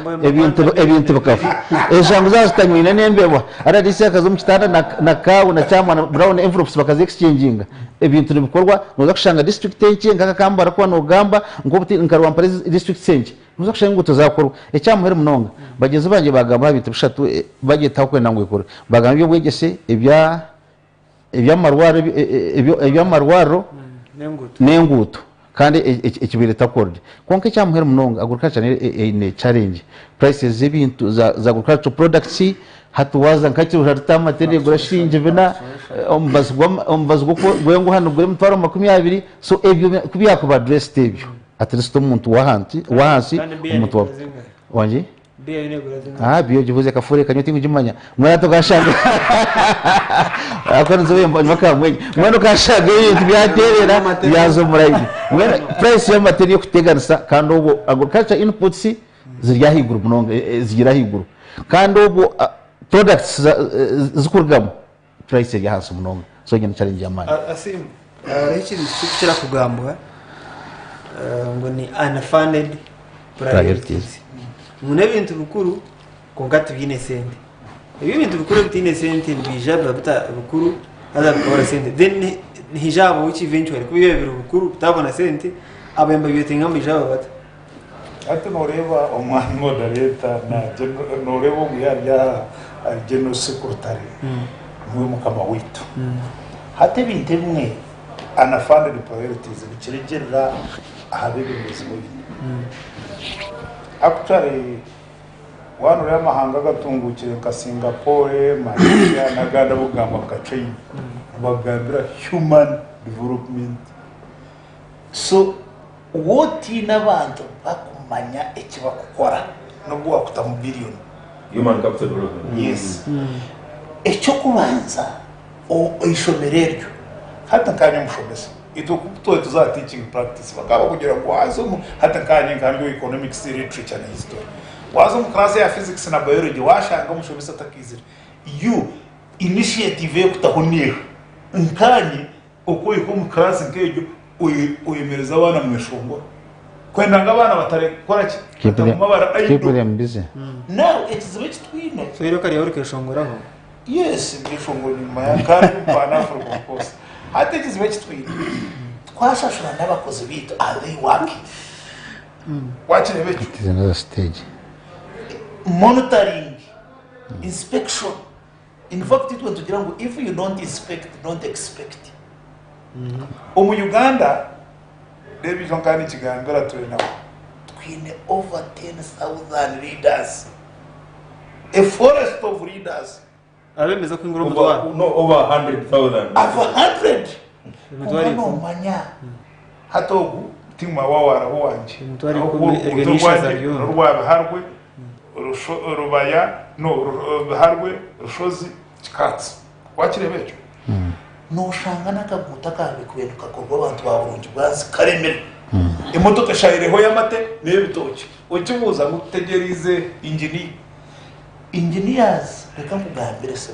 ebintu bakafu enjangu zitanywe nembeba RDC akazo mu kitanda na kawo na chama na brown envelopes bakaze exchanging ebintu bikorwa noza kushanga district yenye ngaka kambara kwa no gamba ngo buti nkarwa mpare district senje noza kushanga ngo tuzakorwa ecyamuhere munonga bageze banje bagamba bintu bishatu bagetaho kwenda ngo ikore bagamba byo bwegese ebyamarwaro nenguto kandi ekibire takorde konke cyamuhere munonga agriculture ne challenge prices z'ibintu za agricultural products hatuwaza nkakiro hatama tende gurashinje bina ombazgo gwengo hano gwe mutwaro 20 so ebyo kubyako ba address tebyo atleast umuntu wahansi umuntu wanje biyo jivuze kafure kanyoti ngujimanya mwana tokashanga akora nzobe mbaka mwenye mwana kashanga ibintu byaterera yazo murayi mwana price ya material kuteganisa kandi ubu agriculture inputs zirya higuru munonga zigira higuru kandi ubu products zikurgamo price ya hasi munonga so ngene challenge ya mani asim ikindi kira kugambwa ngo ni unfunded priorities mune bintu bukuru kongati bine sente ibintu bukuru bitine sente bijaba bita bukuru hada bikora sente then hijabo which eventually kubiye biro bukuru bitabona sente abemba biyetenga bijaba bata ati noreba omwango da leta na noreba umuyarya general secretary mwe mukama witu hate binte bimwe unfunded priorities bikiregerera ahabebe muzimo actually wano ya mahanga gatungukire ka Singapore Malaysia na Uganda bugamba ka China bagambira human development so what inabantu bakumanya ekiba gukora nubwo wakuta mu billion human capital development yes ecyo kubanza o ishomereryo hata kanya mushomesa ito kutoye tuza teaching practice bakaba kugira ngo wazo hata kanya kandi economics literature na history wazo mu class ya physics na biology washanga mushomesa takizira you initiative yo kutahoniye nkanye uko iko mu class ngejo uyemereza abana mweshongo kwenda ngabana batare kora ki mabara ayido busy now it is which twino so iro kari yori keshongoraho yes mbishongo ni mayakari upana for course I think it's which twino kwashashura n'abakozi bito are they working watch the which is another stage monitoring inspection in fact it went to if you don't inspect don't expect mu Uganda Davidson kandi kigambira twena twine over 10,000 leaders a forest of leaders abemeza ko ingoro mutwara no over 100,000 over 100 no manya hatogu tima wawara wanje mutwari ko eganisha rwaba harwe rubaya no harwe rushozi kikatsi wakirebecho no shanga nakaguta kabe kubenduka ko abantu baburunje bwazi karemera imodoka shayireho yamate nebitoki ukibuza gutegerize engineers reka kugambire se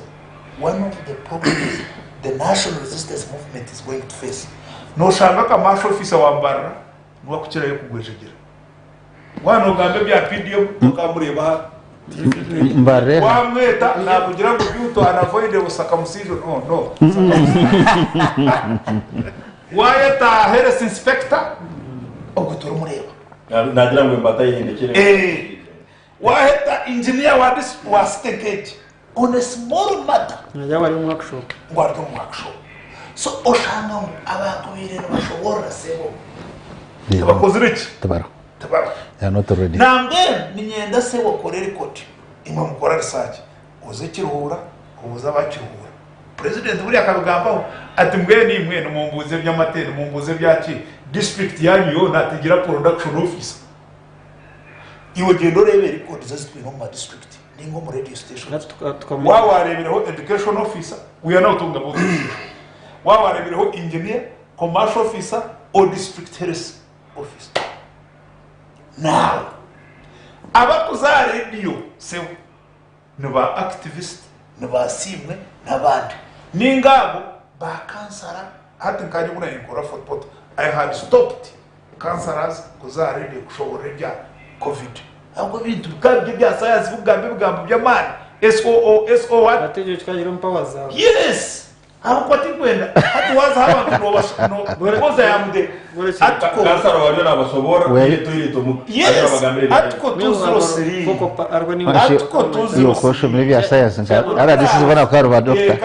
one of the problems the national resistance movement is going to face no shanga ka marshal officer wambara nuwa kukirayo kugwejegera wano gambe bya PDM ukamureba mbare wamweta na kugira ngo byuto anavoide usaka musijo no wayeta health inspector ogutora mureba nagira ngo mbata yendekere waheta engineer wa state on a small matter najya bari mu workshop so oshanga abantu birero bashobora sebo abakoziriki tabaro they are not ready nambe ninyenda se wakorera ikoti imwe mukora research uze kiruhura ubuza bakiruhura president buri akarugambaho ati mbwe ni mwe mumbuze by'amatene mumbuze byaki district yanyu yo natigira production officer iwe gendo rebera ikoti zazitwe no mu district ningo mu radio station wawarebereho education officer we are not talking about wawarebereho engineer commercial officer or district health officer. Now, abakuza radio sewo naba activist naba simwe nabandi ningabo ba kansara hati nkanye kuna inkora footpot I had stopped cancers kuza radio kushobora bya covid ahubwo bintu bikabye bya science bugambo by'amani SO what ateje chikanyiro mpawaza yes ahubwo atikwenda hati waza abantu no boza yamude atko kansara wajona abasobora yitoyito mu atko tuzrosiri atko iyo kosho muri bya science ara this is one of our doctor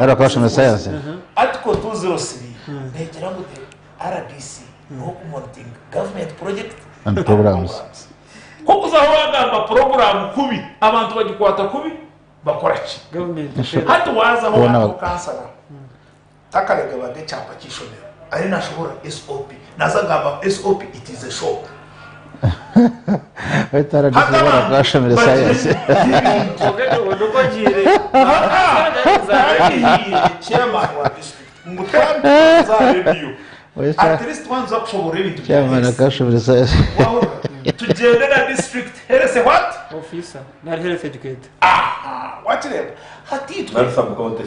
ara kosho muri science atko tuzrosiri negera ngo RDC no kumonting government project and programs koko zawagamba program kubi abantu bagikwata kubi bakora ki government hati waza ho abantu kansara takarega bage cyapa kishonera ari nashobora SOP nazagamba SOP it is a shock Wetara disibora kosho muri science ndoko jire chairman wa district ngutwara za radio at least one za kushobora ibintu chairman kosho muri science tugende na district health what officer na health educator what level hatitwe na sub county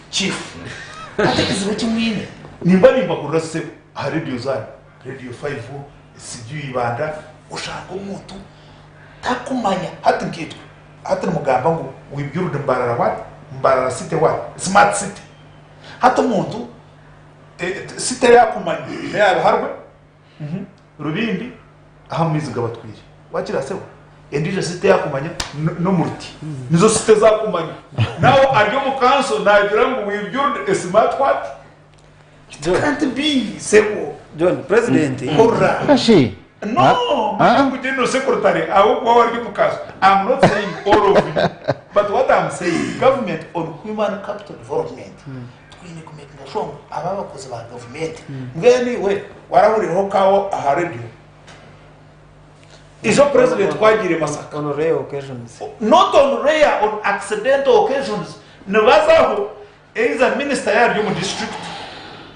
chief atekiziwe kimwine nimba kurase ha radio za radio 5 sijui ibanda ushaka umuntu takumanya hati nkitwe hati mugamba ngo wibyurude mbarara what mbarara city what smart city hati umuntu city yakumanya yaba harwe rubindi ahamizi gabatwire wakira sewe endije city yakumanya no murti nizo city zakumanya nawo aryo mukanso nagira ngo wibyurude smart what it can't be sewo John president Ashi no I'm general secretary I hope our mukanso I'm not saying all of it but what I'm saying government on human capital development twine kumeka from ababakoze ba government ngeni we warahuriho kawo aha radio izo president kwagire masaka on rare occasions not on rare on accidental occasions nabazaho either minister yaryo mu district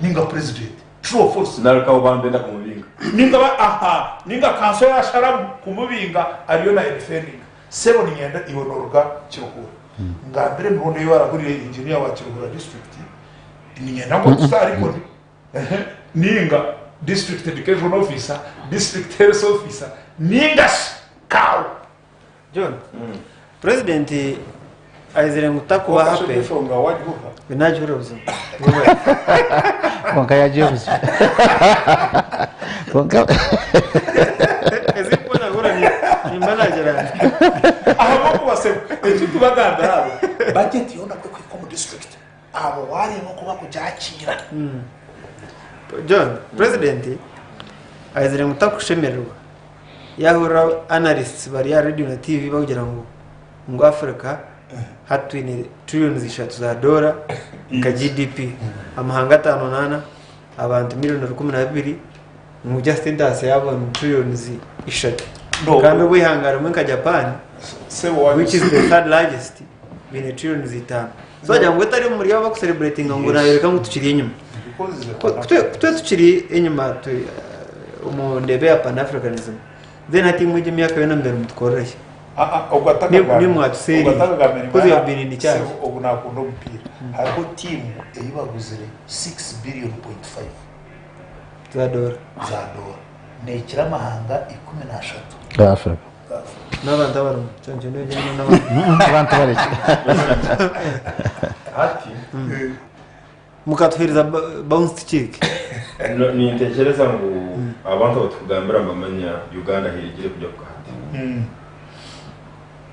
ninga president true or false nalika ubambenda kumubinga ninga kanso ya sharamu kumubinga ariyo na defending sebo nyenda ihonorga kirukura ngambere mbone yo aragurire engineer wa kirukura district nyenda ngo tusari ko ninga district education officer district health officer ninga kaw John president aizire ngutakuba hape fonga wajuha binajura buzima konka yajebuze konka ezipona gora ni manager aho kubase ekitu baganda abo budget yona kwe mu district abo wari nko kuba kujakira John president aizire ngutakushemerwa yahura analysts bari ya radio na TV bagira ngo Africa hatwine trillions ishatu za dola ka GDP amahanga 58 abantu miliyoni 12 mu just indase yabo trillions ishatu kandi wihangara mu ka Japan which is the third largest bine trillions 5 so ajamwe tari muri yabo ku celebrating ngo nabereka ngo tukiri inyuma tukiri inyuma umundebe ya Pan Africanism then ati muje myaka yo nambere mutkoreshye ni mwatuseri kuzi ya binini cyane ubu nakundo mpira hariko team eyibaguzire 6 billion point 5 za dola nekira mahanga 13 Africa n'abantu abarumu cyanje no jyana abantu bareke hati mukatwiriza bounce check ni ntekereza ngo abantu batukugambira bamanya Uganda hirigire kujya ku hati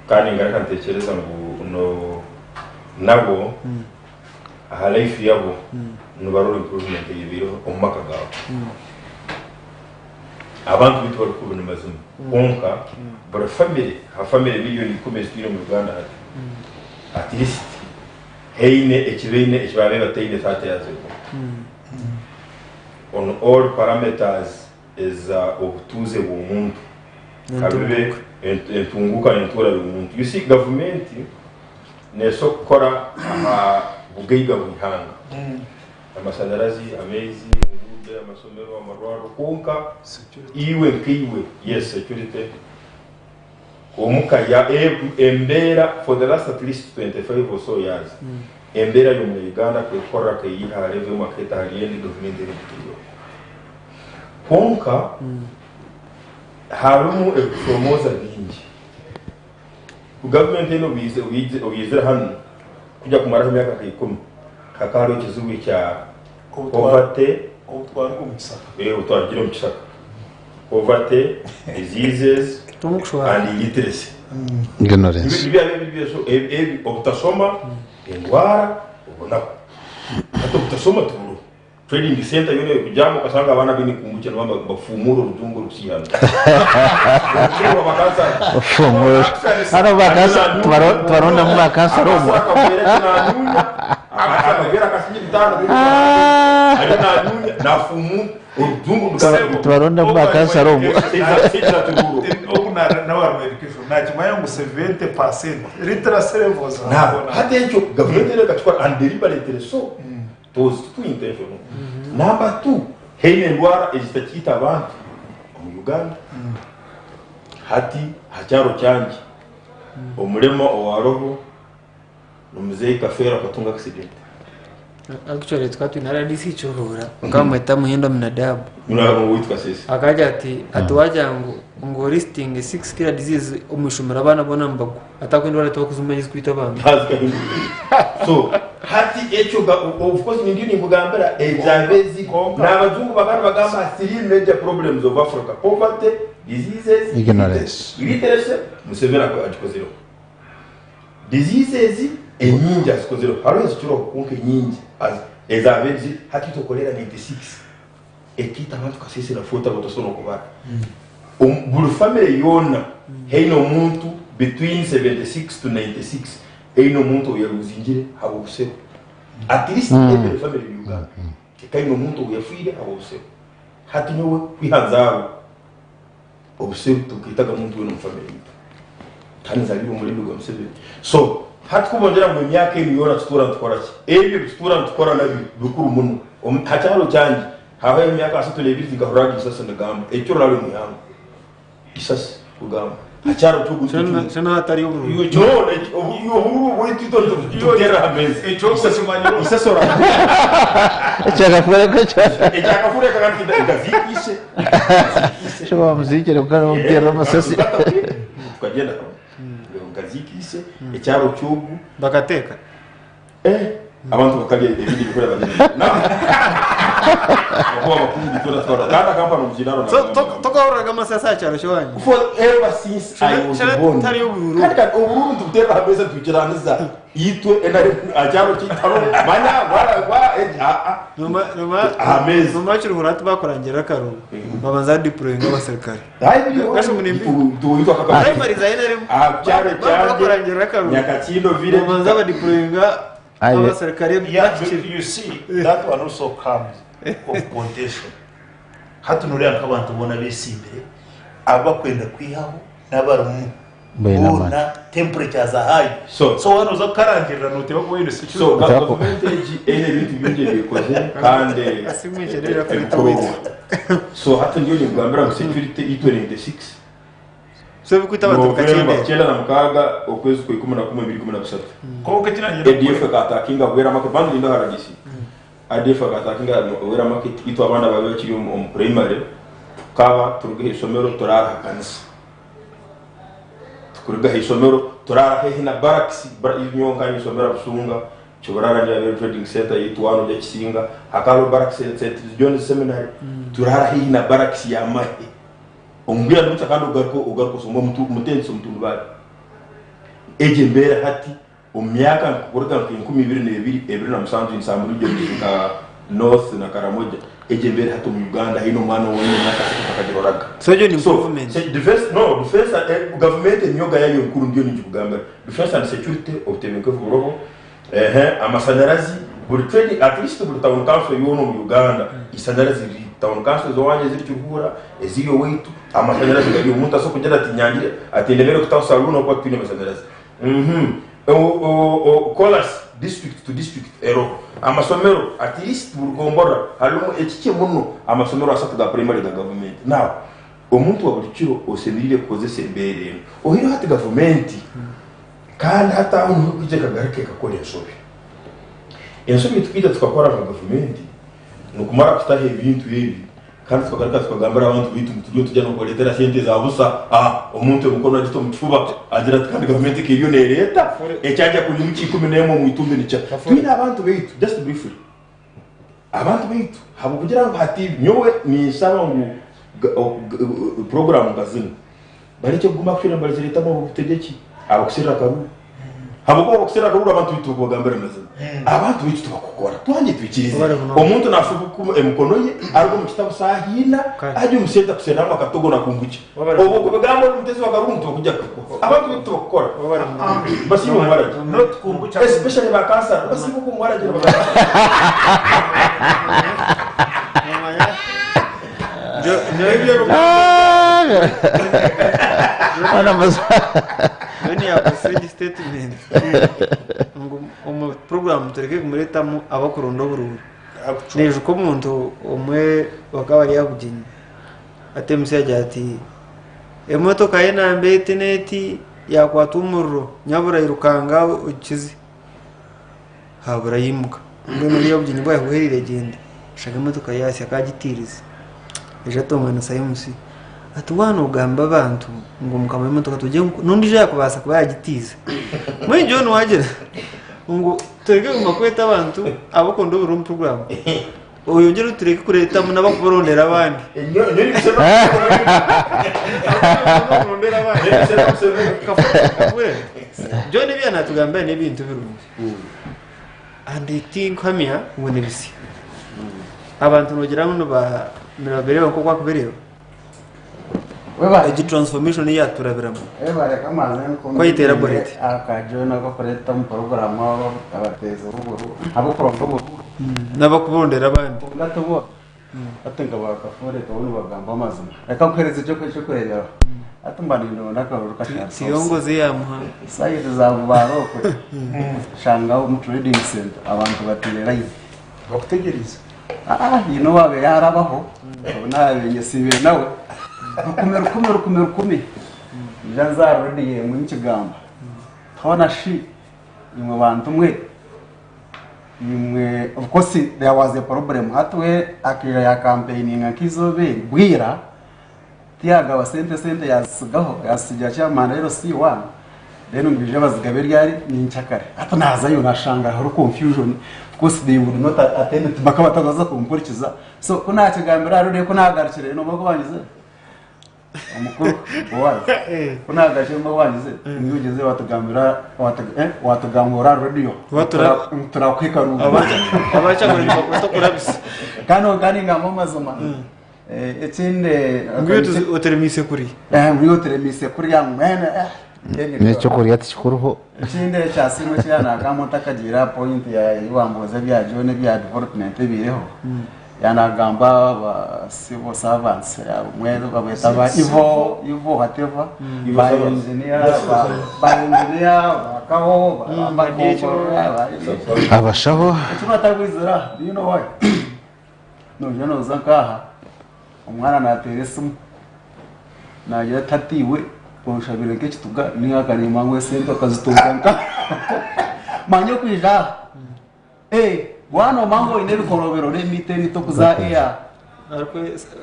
kandi ngaraka ntekereza ngo no nabo aha life yabo no baroro improvement y'ibiro umaka gawo abantu bitu bari kubona mazina konka bara family million ikomeze twire mu Uganda at least heine ekibabe batayine fata yazo on all parameters is obutuze bw'omuntu kabibe entunguka n'entura y'omuntu. You see government neso kukora aha bugeiga bwihanga amashanyarazi amezi ubude amasomero amarwaro konka iwe kiwe yes security omukaya embera for the last at least 25 or so years embera yo mu Uganda kwekora kayiha leve maketa haliyendi government y'ibyo konka harumu promoza bingi government eno bize hano kujya kumara imyaka 10 kakaro kizubi cya poverty utwarwa mu gisaka utwagira mu gisaka poverty diseases and illiteracy ignorance ibyo obutasoma indwara ubonako hato butasoma tuburo trading center yone kujamo kasanga abana bini kumbuke no bafumuro rudungo rusiyana ufumuro hano bakasa tubaronda mu bakasa romo akabera kasinyi bitano ari na fumu urudungo tubaronda mu bakasa romo na wa education na kimaya ngo 70% literacy levels na hata hicho government ile kachukua and deliberate so those two intention number 2 heine ndwara ezitakita abantu mu Uganda hati hacharo cyangi omulemo owaroho numuzei kafera katunga accident actually twatu nara disi chorora kama meta muhendo mnadabu nurabo witwa sisi akaja ati waja ngo listing 6 kila disease umushumira abana bona mbago atakwenda wale tokuzumenya kwita bamwe so hati echo of course ndio nimugambira exavezi na abazungu bagamba 3 major problems of Africa: poverty, diseases, ignorance. Illiteracy musevera ko ajikozero diseases enyingi asikozero haro zikiro konke nyingi exavezi hati tokolera 96 ekita abantu kasese na fota botosono kubara buri family yona heino muntu between 76 to 96 heino muntu yaruzingire habo buseko at least every family in Uganda kaino muntu yafire habo buseko hati nyowe kwihanzaho obuseko tukitaga muntu wena mu family kandi zalibo muri bigo msebe so hati kubongera mu myaka yona tutura tukoraki ebyo tutura tukora nabi bikuru muno hataro cyangi hawe myaka asatu lebiri ngahuraga sasa ndagamba ekyo ralo mu yango isasi kugamba hacharo tugu sana hatari uburu yo wetito tutera hamezi echo kusimanyiro isasora echaka kure kandi ndazikishe shaba muzikire ukana umtera masasi tukagenda ngazikishe echaro cyugu bakateka abantu bakaliye ibindi bikora bagenda Cada campana no ginaro na. Toka ora masasa cyaro shwanyu. For ever since I was born. Tari uburu. Kandi uburu ndutera habeza tukirangiza yitwe enari ajaro kitaro manya noma amezi noma cyuru huratu bakorangira karo babanza deploying abasirikare. Kasho munimbi tuitwa kaka. Primary zainari cyare bakorangira karo. Nyakachindo vile babanza ba deploying abasirikare. You see that one also comes of potential. Hatu nuriya nk'abantu ubona besimbere abakwenda kwihaho n'abarumu bona temperatures are high so wano zo karangirira noteba ko yino security so government ene bintu byinje bikoze kandi asimwijerera kuri tawiti so hatu ndio ngambira mu security E26 so bikuta abantu kachende na mukaga okwezi ko 11 ko ketinanyira ADF katakinga bwera make bandi ndo haragisi ADF katakinga bwera make itwa abana babe kiri mu primary kaba turuge isomero turara kanisa turuge isomero turara hehe na barracks inyonka isomero busunga chobarara ya trading center yitwano ya kisinga hakaro barracks center John seminary turara hehe na barracks ya mahe ombira ndo takando ugarko somo mutenso mtundu bali eje mbere hati umyaka kukurika 2022 na musanzu insamuru je ka north na Karamoja eje mbere hati mu Uganda hino mwana wone nakakajiroraga so je ni improvement defense government nyoga yayo nkuru ndio ni kugamba defense and security otebenke vurobo amasanyarazi buri trade at least buri town council yono mu Uganda isanyarazi town council zo wanje ziri cyukura eziyo weitu amashanyarazi gari umuntu aso kugera ati nyangire ati ndebere kutausaruna kwa twine amashanyarazi colas district to district ero amasomero at least bugombora harimo ekike muno amasomero asatu ga primary ga government now omuntu wa bulikiro osenirire kozese mbere ohiro hati government kandi hata umuntu kuje kagarike kakora ensobi tukita tukakora na government nukumara kutahe ibintu ibi kandi tukagaruka tukagambira abantu bitu mutujyo tujya no koletera sente za busa omuntu mukono agito mukifuba agira kandi government ke yo leta ecyajya kuri mu 11 mu itumbe nica twina abantu bitu just briefly abantu bitu habo kugira ngo hati nyowe ni saba ngo program gazini bari cyo guma kwira mbali leta mu butegeki abakusira karu habo ko bakusira karu abantu bitu kugambira nazo abantu bitu tukakora twanje twikirize omuntu nashuka emukono ye ariko mu kitabo sahina aje umusenda kusena mu katogo na kumbuki obo kubegamo mutezi wa karu mtu kujya abantu bitu bakora basi mu mwaraje not kumbucha especially ba cancer basi mu mwaraje When you have a statement, program tureke kumuretamu abakurundo bururu. Nejo ko muntu umwe wakabari yabuginye. Atemse ajati emotoka yena mbete neti yakwatumurro nyabura irukanga ukizi. Habura yimuka. Ngeno yabuginye bwa huherire gende. Shaka emotoka yasi akagitiriza. Ejo tomana sayimusi. Atuwana ugamba abantu ngo mukama imotoka tujye nundi je yakubasa kuba yagitiza mwe John wagera ngo tureke kumakweta abantu abakondo buri program oyongera tureke kureta mu nabakurondera abandi nyori bisema kurondera abandi John bya natugamba n'ibintu birungi and I think hamya ngo nebisi abantu nogira ngo ba mirabere bako kwakubereyo Eji transformation ya turabiramo. Bareka maze ko yitera borete. Akajona ko koreta mu program abo abateza uburu. Abo program n'abakubondera abandi. Ngatubo. Atenga bakafore kabone bagamba amazina. Reka kwereze cyo kureba. Atumbanino nakaruka cyane. Siyongoze yamuha. Sayide za baroko. Shanga mu trading center abantu batirera yi. Bakutegereza. Yino wabe yarabaho. Nabenye sibe nawe. Rukume janzaro ndiye mu kigamba thabona shi imwe bantu imwe of course there was a problem hatwe akira ya campaigning akizobe bwira tiaga wa sente yasigaho yasijya cyamana rero C1 then ngije bazigabe ryari ni nchakare hata naza yo nashanga hari confusion of course they would not attend bakaba batazaza kumpurikiza so kuna kigambira rero ko nagarukire no bako banyize umukuru Boaz kuna gashema wanyize niyugeze watugambura radio turakwika rugo abacha muri bakoto kurabisa kandi ngamo mazoma etinde ngwiyo uteremise kuri ngwiyo uteremise kuri ya mwene Necho kuri ati chikuruho etinde cyasimo cyana kamutakagira point ya ibamboza bya John bya development bireho yanagamba ba civil servants mwezo babeta ba ivo hateva ba engineer bakaho abashaho tumatagwizira you know why no jeno zankaha umwana nateresimu nagira tatiwe konshabire kituga niyakanima ngwe sento kazitunga manyo kwija Wano mango ineru korobero remite nitokuza ea ariko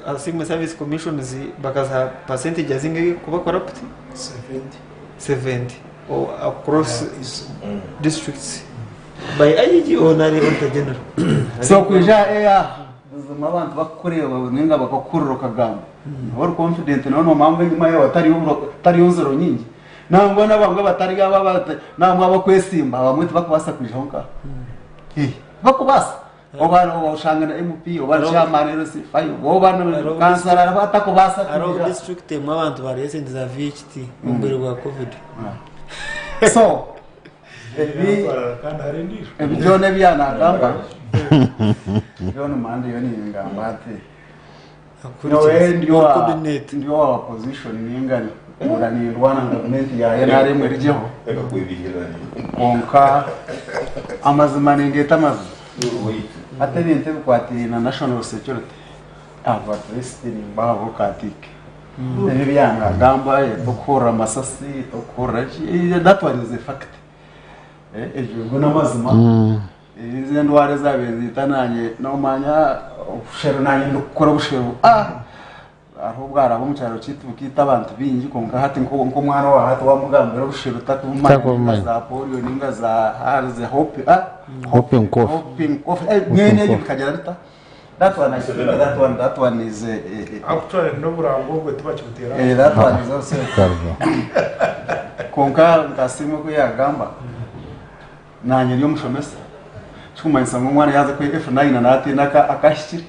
asimwe service commissions bakaza percentage azinge kuba corrupt 70 or across districts by IEG or na level general so kuja ea zuma abantu bakureba ninga bakakurura kagamba bari confident no mambo nyuma yo atari yuzero nyingi nangwa nabangwa batari gaba namwe abakwesimba bamwe bakubasa kwijonka bakubasa obano ushangana MP obano chairman rose fayo obano kansara batakubasa aro district mu abantu bari essence za VHT umbere wa covid so ebijone byana gamba yone mande yone ngamba ate ndio wa opposition ningani urani rwana government ya NRM rijeho konka amazima ningeta amazima ate binte bikwatiriye na national security ava president babo katike ebi byanga gamba tokora amasasi tokora that one is a fact ejo ngo namazima izi ndwara zabe zitananye no manya ubushero nanye ndukora ubushero aho bwara bo mucyaro citu bukita abantu bingi konka hati nko mwana wa hati wa mugambira ubushero takumanya za polio ninga za harze hope hoping cough nyene bikagera bita that one is actually no burango gwe tubakibutera that one is also konka ngasimo ko yagamba nanye ryo mushomesa chumanisa mwana yaza ko F9 na ati naka akashikira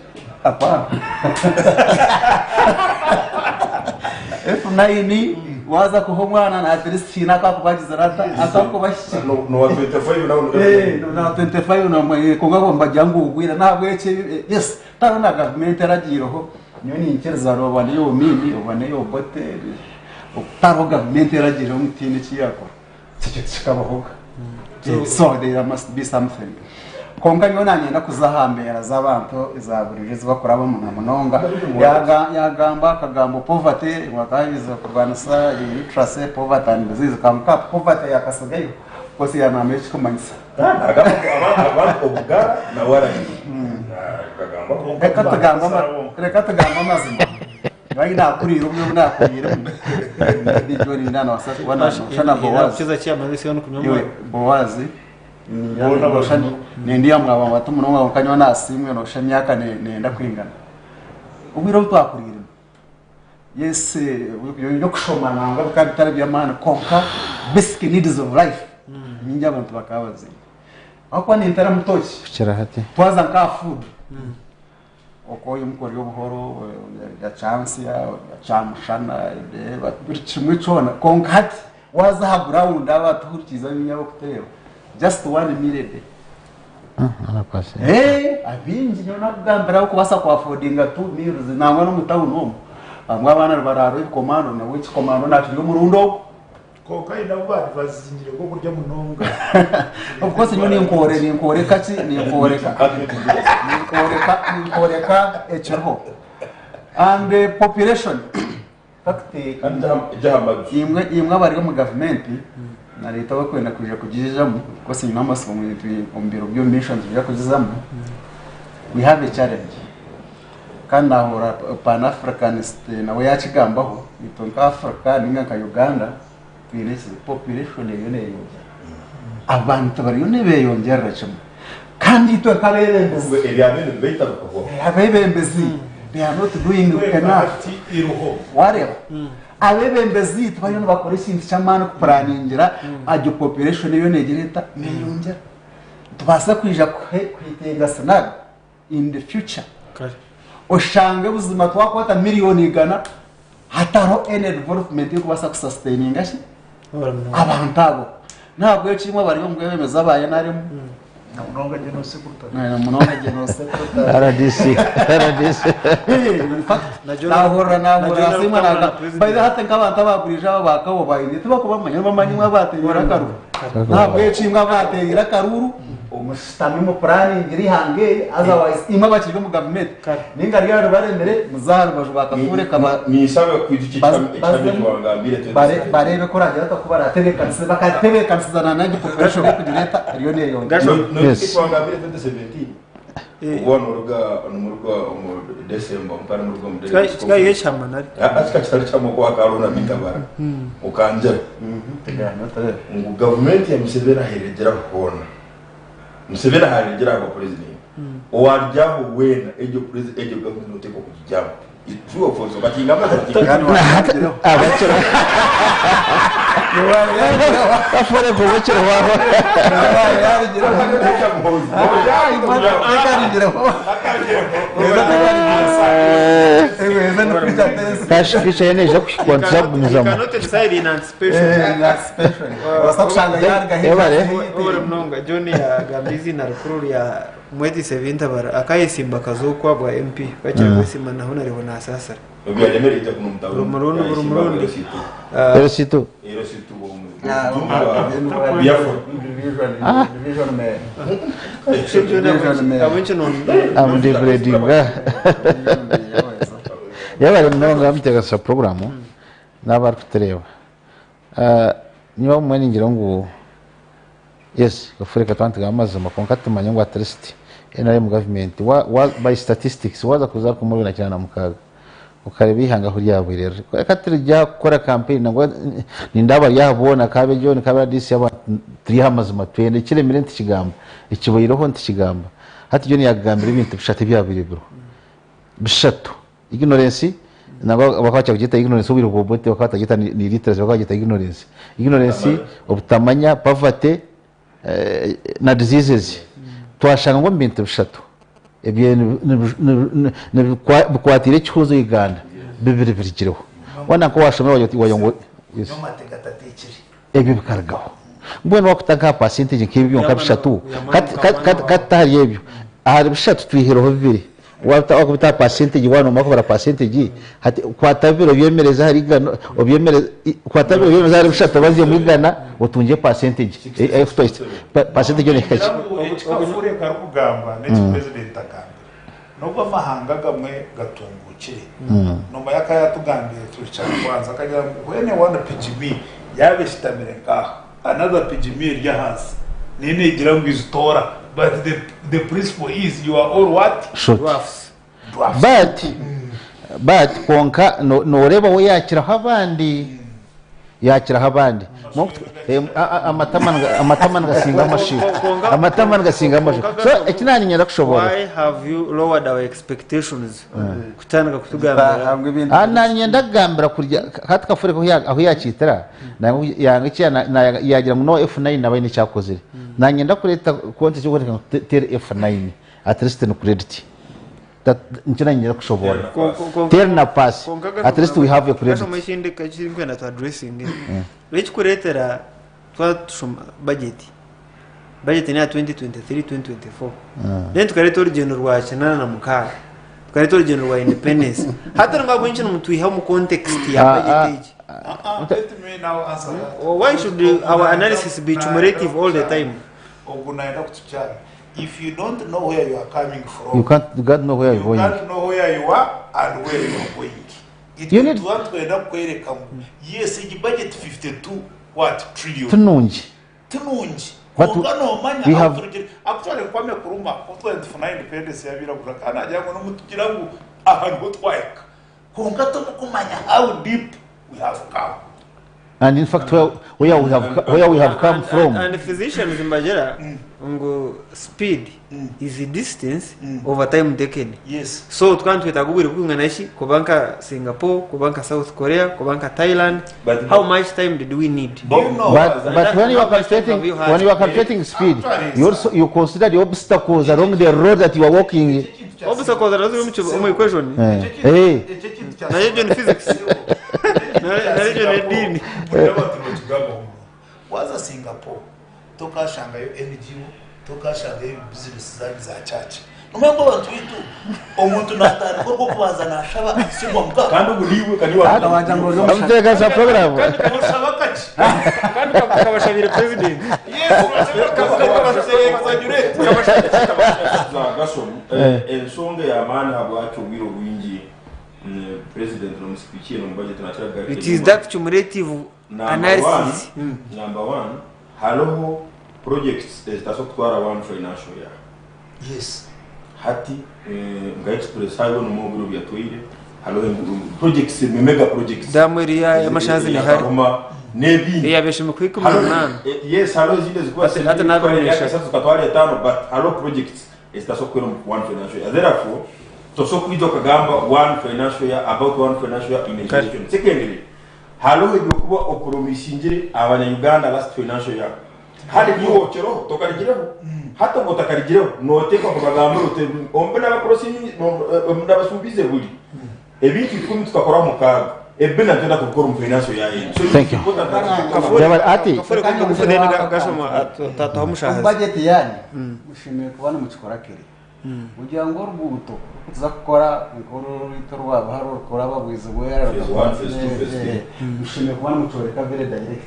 apa F9 waza ko mwana na address naka kubagiza rata atako bashikira no wa 25 na 25 na konga ko mbajyangu ugwira ntabwo yece yes tarona government yaragiroho nyoni inkereza ro bane yo mimi obane yo bote taro government yaragiroho mutine kiyako kikabahoga so there must be something konga nyona nyenda kuzahambera z'abantu izaburije zibakora bo munonga yagamba kagambo poverty wakayiza kurwanisa illiteracy poverty and disease kamka poverty yakasagayo kosi ya namechi kumanyisa abantu obugara na wara rekatagamba mazima Waina kurira umwe nakurira ndijo ni ndana wasati wana shana Boaz kiza cya mabisi hano kunywa Boaz ni shani ni ndiya mwaba batumu no kanywa nasimwe no shamyaka nenda kwingana ubiro twakurira yes yo kushomana ngo kandi tarabya mana konka basic needs of life ninja abantu bakabazi akwa ni ntara mutoki kuchira hati twaza nka food oko yumukori y'ubuhoro ya chance ya chamushana buri kimwe cyona konkati waza ha ground abaturikiza binyabo kutero just 1 minute anapase abinji nyona kugambira ko basa kwa affordinga 2 meals nangwa no mutawuno amwe abana bararo ikomando na which commando natyo murundo ko kaida ubari bazingire ko kurya munonga of course nyoni nkore kachi ni nkoreka echo and the population fakti imwe bari mu government na leta bakwenda kuja kujijamo ko sinyuma amasomo mu biro byo missions bya kujizamo we have a challenge kandi ahora pan africanist nawe yakigambaho itonka Africa ninga ka Uganda twirese population yone abantu bari yone beyongera cyane kandi to kabebembezi eriamene beta bakabo abebembezi they are not doing enough whatever abebembezi tbayone bakora ikintu cyamana ku planingira ajo population yone gireta meyongera tubasa kwija kwitenga scenario in the future oshange buzima twakwata miliyoni igana hataro any development yo kubasa kusustaininga shi abantu abo ntabwo yacimwe bari bo mbwemeza baye narimo munonga genose kuruta na munonga genose kuruta RDC in fact nahora simwe naga baida hata nk'abantu abagurije bakabo bayinde tubako bamanya bamanywa batera karuru ntabwo yacimwe batera karuru umusitami mu planning iri hange otherwise imwe bakijwe mu government ninga ryaro baremere muzahari bajubakafure kaba nisabe kwidukikambire barebe ko ragira ko baratebekanse bakatebekansiza na population yo kugireta riyo ne yonga kwangambire 2017 ubona uruga mu December mpana mu rugo mu December kika yeshamana aska cyari cyamo kwa karuna bitabara ukanje ngo government ya Museveni aherejera kona Museveni aherejera ko president owarjaho wena ejo president ejo government noteko kujjamo ituo fozo batinga abacira afore ko bacira waho kashikisha yeneje kushikwanza kumuzamo cannot decide in anticipation wasakushanga yarga hebare ore mnonga John ya gambizi na rukuru ya mwezi 7 bara akayisimba kazokwa bwa MP bakira gusima naho nariho nasasa obyademere ita kuno mutawuro murundi Erosito bo division mayor. I'm degrading. Yabari mnonga mtegasa programu n'abari kutureba. Niba mweni ngira ngo yes gafurika twantiga amazi makonka tumanya ngo atrist ena mu government by statistics waza kuza kumuri na cyana mukaga ukareba ihanga huri yabo rero katiri jya gukora campaign ngo nindaba yabona kabe John kabe disi yaba turi hamazi matwende kire mirenti kigamba ikiboyiroho ntikigamba hati John yagambira ibintu bishate byabire bro bishatu ignorance nabo bakacha kugita ignorance ubiro bobote bakata gita ni illiteracy bakata ignorance obutamanya poverty na diseases twashanga ngo mbintu bishatu ebye bikwatire kihuzo Uganda bibiri birikireho wana ko washome wayongo ebyo bikaragaho mbona wakutaka percentage nk'ibyo nkabishatu katari ebyo ahari bishatu twihiroho bibiri wakubita percentage wano makobara percentage hati kwatabiro byemereza hari gano obyemereza kwatabiro byemereza hari bishatu baziye mu Uganda utunje percentage percentage ne kachi okufure karukugamba ne president akamba nubwo amahanga gamwe gatungukire noma yakaya tugambiye tulichana kwanza akagira wene wana PGB yabe shitamire nka another PGB iri hasi nene igira ngo izitora. But the principle is you are all what? Dwarfs. But konka no reba we yakira habandi amatamana gasinga amashi so ekinani nyara kushobora. Why have you lowered our expectations kutanga kutugambira anani nyenda gambira kurya katika fure aho yakitira yanga cyana yagira ngo F9 nabaye ni cyakozere nanyenda kureta konti cyo kureka tere F9 at least no credit that nchina nyera kushobora tere na pass at least we have a credit kasho mashinde kachingwe na to addressing rich kuretera twa budget ni ya 2023 2024 then tukareta urugendo rwa cyanana na mukara tukareta urugendo rwa independence hata ngabo nchino mtu iha mu context ya budget Let me now answer that. Why should our analysis be cumulative all the time? If you don't know where you are coming from, you can't know where you're going. You can't know where you are and where you are going. You need to end up yes, the budget 52 what trillion. Tununji. But we have actually kwame kuruma kuto independence yabira kurakana jango no mutikirangu ahantu twayaka. Kongato mukumanya how deep we have come. And in fact, where we have come from. And physicians in Bajara, speed is the distance over time taken. Yes. So tukantwe tagubiri kunganaishi kubanka Singapore, kubanka South Korea, kubanka Thailand. But how much time did we need? But when you are calculating speed, you consider the obstacles along the road that you are walking. Obstacles are also my question. Hey. Na physics. Waza Singapore toka shanga yo NGO toka shanga yo business za church nomego abantu bitu omuntu natari ko kubanza nashaba asigwa muka kandi ubuliwe kandi wakabanja ngo amuteka sa program kandi kabashaba kati kandi kabashabira president ensonga y'amaani abwaki obwire obwingi president no msikichie no budget na it is that cumulative analysis. Number one, halo projects zitasokutwara one financial year. Yes. Hati nga express highway no mobile bya toire halo projects mega projects damweria ya mashazi ni hari nebi yabeshime kwikuma nana. Yes, halo zile zikuwa hata nakoresha sasa tukatwara 5 but halo projects zitasokwera one financial year. Therefore tosokuizo kagamba one financial year about one financial year in education. Secondly, halo ibyokuba opromisingire abanya-Uganda last financial year. Hali biwokero tokarigireho hata ngo takarigireho noteka ko bagamba rote ombe n'abaprosingi n'abasubize buri ebintu ikumi tukakora mu kaga ebena tenda gukora mu financial year. Thank you. Ati budget yani mushimiye kubana mu kikora kiri ugira ngo rubuto tuza gukora inkuru itorwa baharo rukora babwiza bwera mushimiye kubana mu coreka vere direct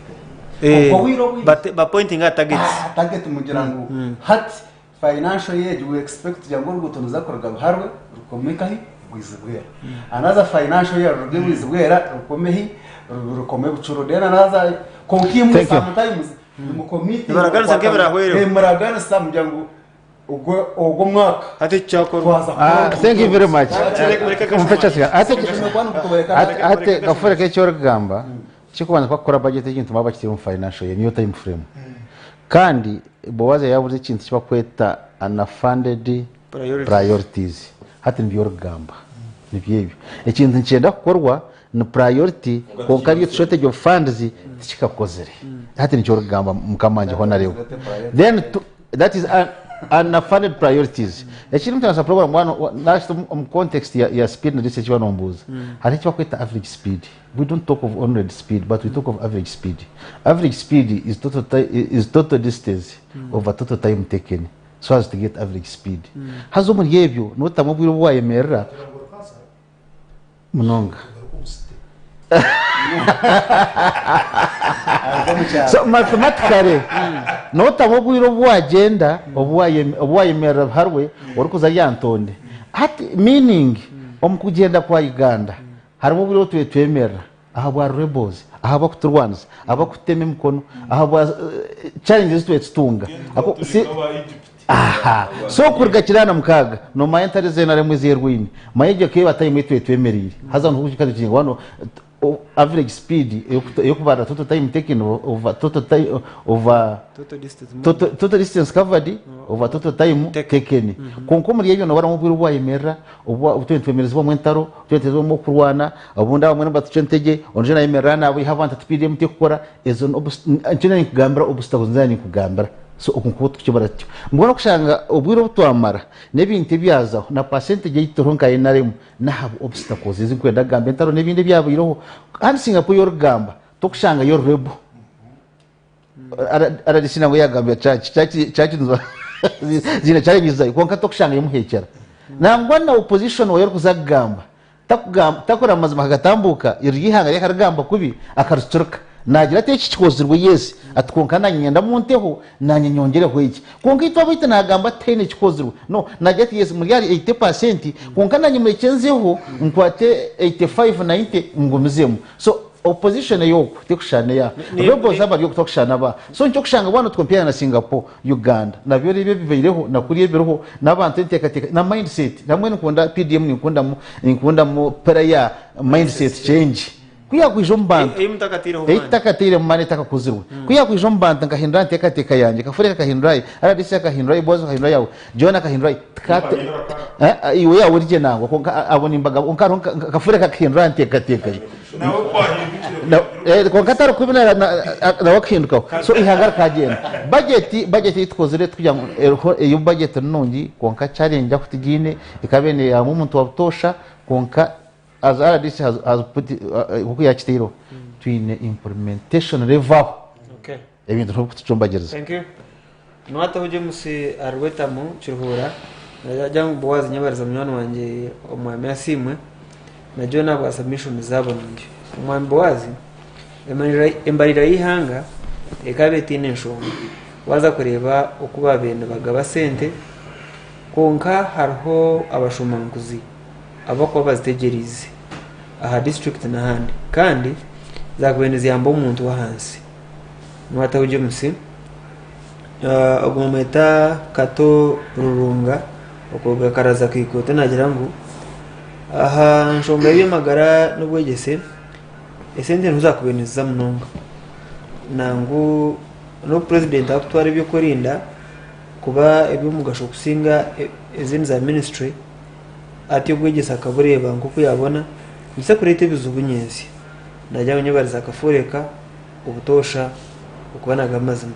ubwo wiro ba pointing at targets target mugira ngo hati financial year we expect kugira ngo urubuto ruzakorwa buharwe rukomekahi gwizibwera anaza financial year rugwizibwera rukomehi rukome bucuro dena naza konkimu sometimes mu committee baraganza kebera hwero muragana samugira ngo ubwo mwaka ati cyakorwa thank you very much ate gafore ke cyo rugamba cyo bakora budget y'intu maba kiri mu financial year niyo time frame kandi Boaz yavuze ikintu kiba kweta unfunded priorities hati nibyo rugamba nibyo ikintu ncyenda gukorwa ni priority konka iyo shortage of funds kikakozere hati nibyo rugamba mukamanje honarewe then that is unfunded priorities yakiri mutana program one last context ya speed na research wanombuza hari cyo kweta average speed. We don't talk of on-road speed, but we talk of average speed. Average speed is total distance over total time taken, so as to get average speed. Hazo muri yebyo notamubwira bwayemerera munonga. So mathematically notamubwira bwagenda obwayemerera harwe uri kuza yantonde. At meaning omukugenda kwa Uganda harimo biro twemera aha bwa rebels aha bakuturwanza aba kuteme mkono aha bwa challenges twetunga ako si aha so kurgakirana mukaga no mayentare zenare mwizerwini mayeje ke bataye mwitwe twemerire haza ntukikaje kingo wano average speed yo kubara total time taken over total distance covered over total time taken konko muri yebyo no baramubwira ubwayemera ubutwemereza bo mwentaro tweteze mo kurwana abunda bamwe n'abatucentege onje na yemerana abo havanta tpdm te gukora ezo nchine kugambira obstacle nzani kugambira so okunkubo tukibaratyo mbona kushanga ubwiro butwamara nebintu byaza na percentage y'itoronka yenaremu nahabo obstacles izikwenda gamba entaro nebindi byabo iroho kandi Singapore yorugamba tokushanga yo rebo aradisina ngo yagambya chachi nzo zina challenges konka tokushanga yemuhekera nangwa na opposition wayo kuzagamba takora mazima hagatambuka irihanga yakaragamba kubi akarustruka nagira te kikozirwe yes atkonkana nyenda munteho nanye nyongereho iki konka itwa bita nagamba tene kikozirwe no nagira te yes muri 80% konkana nyimwe kenzeho nkwate 85 90 ngomizemo so opposition yoko tekushane ya robo zabari yo kutokushana ba so ncyo kushanga bwana tkompera na Singapore Uganda nabyo rebe bivereho nakuriye biroho nabantu tekateka na mindset namwe nkunda PDM nkunda mu pera ya mindset change kuya kwijomba eitakatire mane takakuzirwe kuya kwijomba ngahindra tekateka yanje kafureka kahindrai aradise kahindrai bozo kahindrai yawo jona kahindrai kate iwe yawo urije nango konka abona imbaga onkaro kafureka kahindra tekateka ko kataro kubina na wakinduka so ihangara kagenda budget itkozire tujya iyo budget nongi konka challenge akutugine ikabene ya umuntu wabutosha konka as RDC has put ukuyakitiro twine implementation level okay ebintu nko kutucombagereza thank you nwata huje musi arwetamu chiruhura najya Boaz nyabariza mwana wanje omwame asimwe na Jona bwa submission zabo ningi omwame Boaz embarira ihanga ekabeti n'enshonga waza kureba okuba bene bagaba sente konka harho abashumanguzi abako bazitegerize aha district na handi kandi zakweneza yambo umuntu wa hansi nwata uje musi ogometa kato rurunga okoga karaza kwikote nagira ngo aha nshonga y'amagara n'ubwegese esente ntuzakubeneza munonga nangu no president akutwara byo kurinda kuba ebyo mugasho kusinga ezini za ministry ati ubwegese akabureba nkuko yabona nise kurete bizubunyezi ndajya nyabariza akafureka ubutosha ukubanaga amazima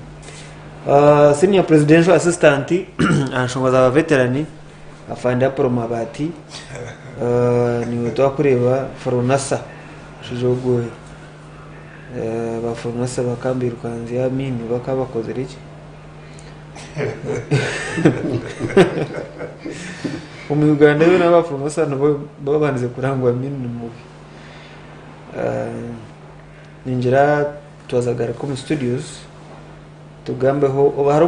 senior presidential assistant anshonga za veterani afanda promabati ni wito akureba foronasa shijogoye ba foronasa bakambirukanze yamini bakabakozera iki umuganda yo n'abaforonasa nabo babanze kurangwa mini mubi ninjira twazagara ko mu studios tugambeho uba hari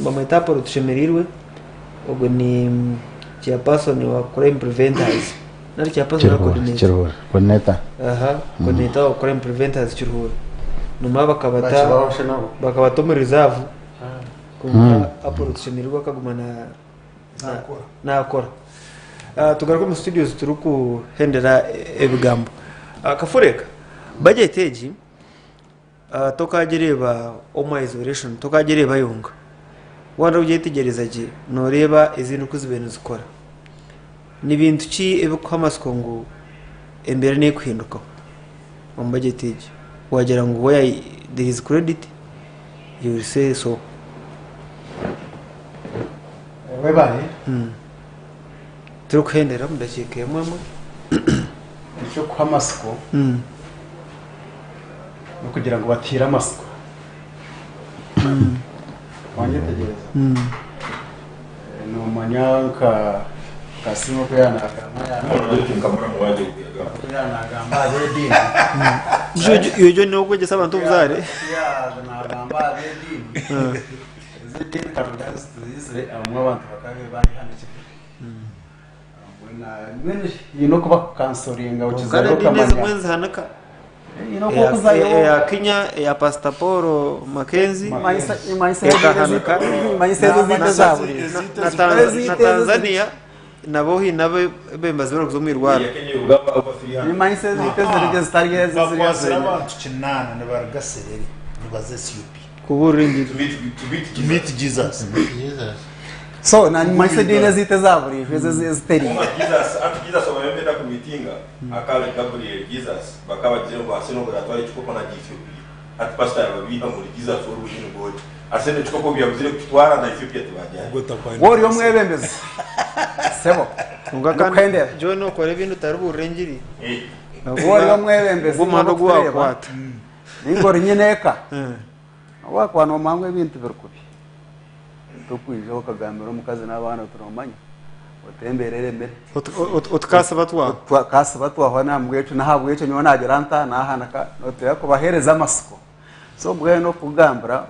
mametapo rutushemerirwe ubwo ni chairperson wa crime preventers nari chairperson wa coordinator coordinator wa crime preventers Kiruhura numa bakabata muri reserve kumva apo rutushemerirwa kagumana nakora tugaruka mu studios turi kuhendera ebigambo kafureka budget eji tokagereba oma isolation tokagereba yunga wanda ugitegereza je noreba izintu kuzibene zikora nibintu ki ebikwamasiko ngo embere ne kwihinduka mu budget eji wagera ngo where there is credit you will say so webaye turi kuhendera mudakeke mama icyo kwamasiko no kugira ngo batire amasiko wanyetegereza ni umanyanka kasimo ko yanagamba yojo ni uko gesa abantu buzare yanagamba bedini ziti karudas zizire amwe abantu bakabe bari hano yino kuba kansoringa ukizaro kamanya mwenzi hanaka ya Kenya ya passport Mackenzie na Tanzania nabo hinabe bembaze bari kuzo mwirwara ni mindset ziteze zitariye ziriya abantu kinana ne baragaserere nibaze CUP kuburingi to meet Jesus so na mindset dine zitezaburi ziteri Jesus abamenda ku meetinga akale Gabriel Jesus bakaba jero basino kuratwara chiko na Ethiopia at pastor ababiha muri Jesus uru bino god asene chiko bya buzire kutwara na Ethiopia tibajya wori omwebembeze sebo ungakanda jo no kore bintu taruburengiri wori omwebembeze gumando gwa kwata ningori nyeneka wakwana omangwe bintu birkubi tukwije okagamira omukazi n'abana turomanya otemberere mbere utkasa batwa hona mwetu na habwecho nyo nagera nta nahanaka noteya ko bahereza amasiko so bwe no kugambira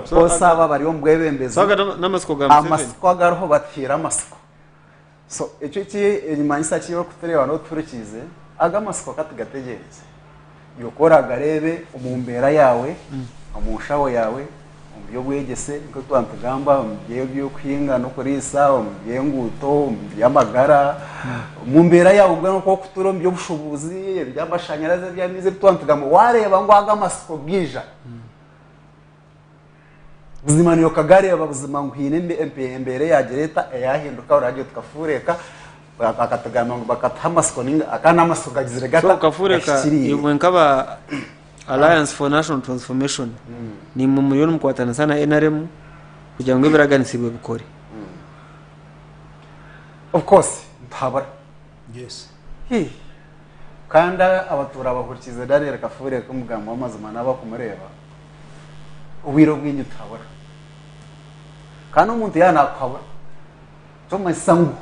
ko saba bari ombwebembeze saga namasiko gambye amasiko agaroho batira amasiko so icyo inyuma y'isaki yo kutereba no turikize agamasiko katigategereze yokora garebe umumbera yawe amushawo yawe yo bwegese ko twantugamba umbiye byo kwinga no kurisa umbiye nguto umbiye amagara mumbera yawo ubwo no kuturo mbyo bushubuzi byamashanyaraze byamize twantugamba wareba ngo amasiko bwija buzima niyo kagare abuzima ngwine mbere ya gereta yahinduka uragiye tukafureka bakatugamba ngo bakatamasiko ninga akana amasiko gazire gata so kafureka ibwe nkaba Alliance for National Transformation ni mu muriyo mkwatana sana NRM kugira ngo biraganisibwe bikore of course ntabara yes kanda abatura abahurikize Daniel Kafure ko mugambo w'amazima naba kumureba ubwiro bw'inyu tabara kana umuntu yanakwabara cyo masangu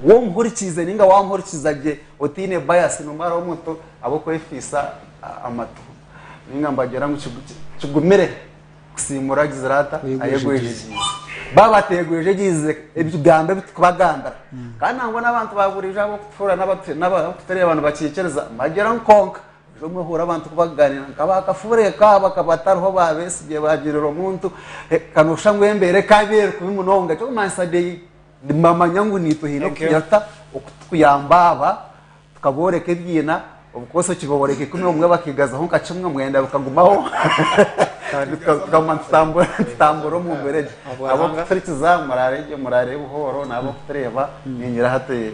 wo muhurikize ninga wamuhurikizaje otine bias no mara umuntu abo ko efisa amatu ninga mbagera mu kigumire kusimura gizrata ayegweje babategweje gize ebigambe bitukubagambara kandi ngo n'abantu baburije abo kufura n'abatureba abantu bakikereza magera nkonka jo muhura abantu kubaganira kabakafure kabakabatariho babesibye bagirira umuntu kanusha ngwembere kabere kubimunonga cyo mansade mama nyangu nituhino kuyata okutuyambaba tukaboreke byina ubukose kiboboreke kumwe umwe bakigaza ho kacimwe mwenda bukagumaho tukamantamburo mu mbere abo turikiza murare buhoro nabo kutreba ninyira hate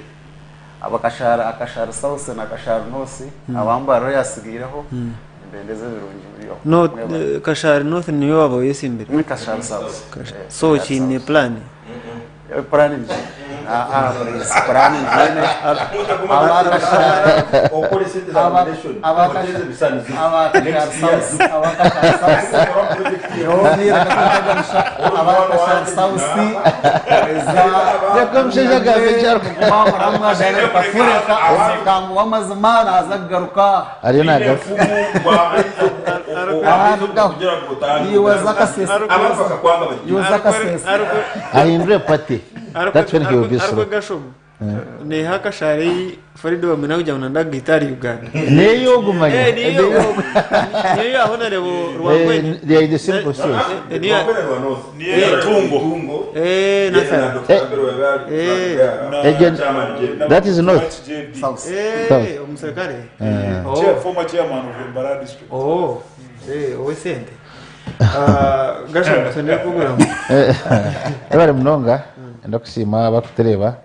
akashara sauce na akashara nosi abambaro yasigireho ndendeze birungi biriyo no kashara nosi niyo wabo yesimbere ni kashara sauce so chine plan plan korani njene okole sente za foundation abateze bisanizi ahindure pati. That's when he will be slow. Ne haka shari Farido wa mena ujamuna nda gitari Uganda. Neyo gumanya. Niyo ahona lebo Rwangwe. They are the same process. Niyo tungo. Nasa. Agent, that is not. South. Umuserikale. Former chairman of Mbara district. Owesente. Gasho sende kugura. Ebare mnonga ndakusima bakutereba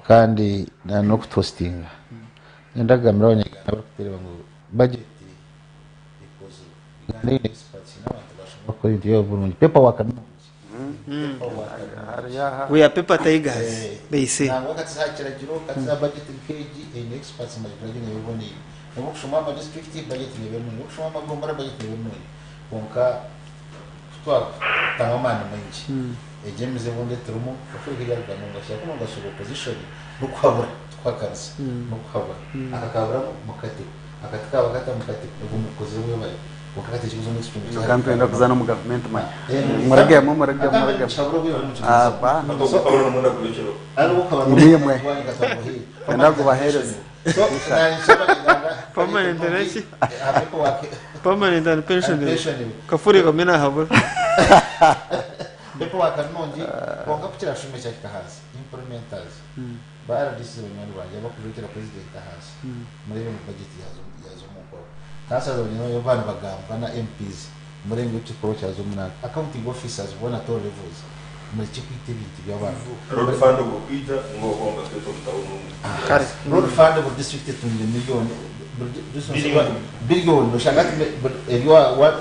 kandi no kutostinga. Ndagamira abanyarwanda bakutereba ngo budget because ngane experts n'abantu bashobora gukora ibyo Burundi paperwork We are paper tigers, they say. Ntabwo katizakira giro katiza budget page in experts mu gihe yiboneye. Nabo kushoma ama district budget yiboneye. Kushoma amagombara budget yiboneye. Bonka twa tamamana menshi. Ejemeze bonde turumo afurika y'Rwanda ngashaka no gashobo position no kwabura twakazi no kwabura akakabura mukati akatikaba kata mukati ubumukoze we baye wakati kizo no experience kampenda kuzana mu government man murage chaburo byo ba so abona munda kulecero ari ukaba nimwe ndago bahereze Permanent pension. Permanent pension. Kafuri kamena habura. Pepo wakanonje konga kuchira shume cha kahasi implementers bara disi banyani banje bakujukira president kahasi muri mu budget yazo muko kasa zo nyino yo bana bagamba na MPs muri ngo cikoro cyazo munana accounting officers bona to levels muri cikwite bintu by'abantu road fund go kwita ngo konga tweto mtaunu kare road fund go district tunde billion no shangati eriwa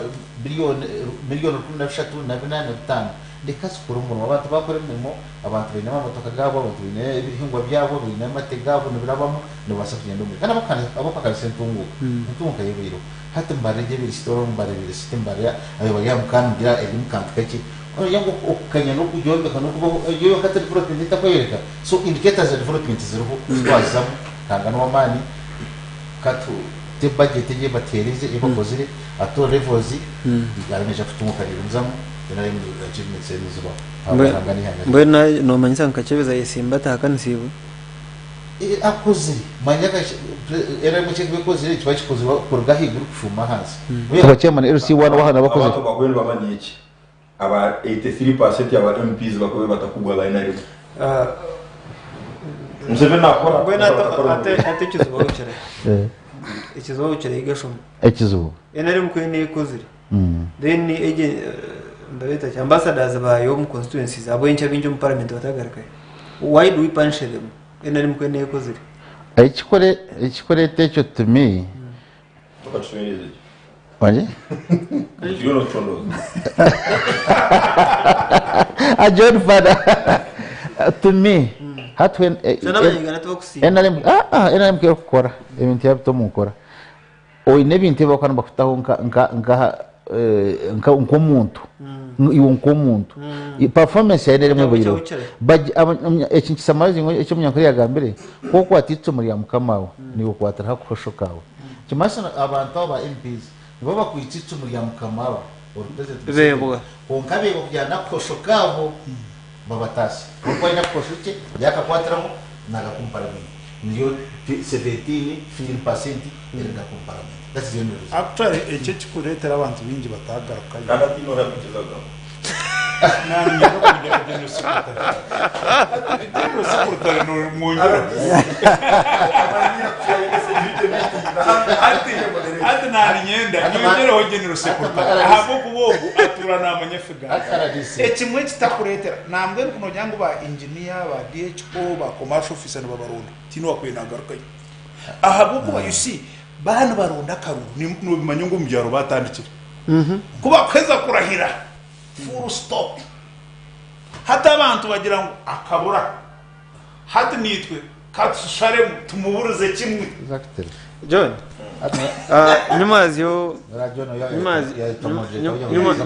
billion kuna shatu na binana bitano dekasi kurumuru abantu bakora imirimo abantu bine amamotoka gabo abantu bine ibihingwa byabo bine amate gabo nibirabamo nibasa kugenda umwe kana bakana abakara sentungu ntungu kayibiro hata mbareje biri store mbaririra system barya ayo baya mukandira elimu kampeke yango okanya no kujombe kana kubo yo hata development itakoyereka so indicators of development zero twazamu kanga no mani katu te budget je baterize ibakozire ato levels igaremeje kutumuka rirunzamu mbona nomanyisa nkachebeza yesimba takanisibu akoze manyaka era muche kwekoze kiba kikoze kurga higuru kushuma hasi Kwa chairman LC1 wahana bakoze. abantu bakwenda bamanye iki aba 83% aba MPs bakobe batakugwa binary Museveni nakora mbona ate kizuba uchere ikizuba uchere igashoma Ekizuba. enari mkwene ikozire then agent ndabita ambassadors ba yo mu constituencies abo incha binjo mu parliament batagarakaye. Why do we punish them? Enari mkwene ikozire Ekikore techo to me. tukatushweneze Wanje? you know chondo A John father to me hat when enari mkero kukora ebintu yabito mukora oine bintu bakwana bakutaho nka umuntu iwo nkomuntu performance ya nere mwebiro ekintu kisamazi ngo ecyo munyankuri yagambire koko atitso muri ya mukamawe niwo kwatara hakosho kawe kimasa abantu aba MPs nibo bakwititso muri ya mukamawe Rebo. konkabe kujyana kosho kabo babatasi kuko ina kosho cye yakakwatiramo nagakumparament niyo 17 15% erinda kumparament. That's the end of it. Actually eche chikuretera abantu bingi batagaruka kana tino yakutezaga nani ngero kujya kugenda sekretari ngero sekretari no mwongera ati nani nyenda nyongera hogenero sekretari ahabo kubogo aturana amanyefiga ekimwe kitakuretera nambwe kuno jangu ba engineer ba DHO ba commercial officer no babarundi tino akwenagaruka ahabo kuba you see bana baronda karuru no bimanyungu mbyaro batandikira kuba kweza kurahira full stop hati abantu bagira ngo akabura hati nitwe katusharemu tumuburuze kimwe Exactly. John nyumazyo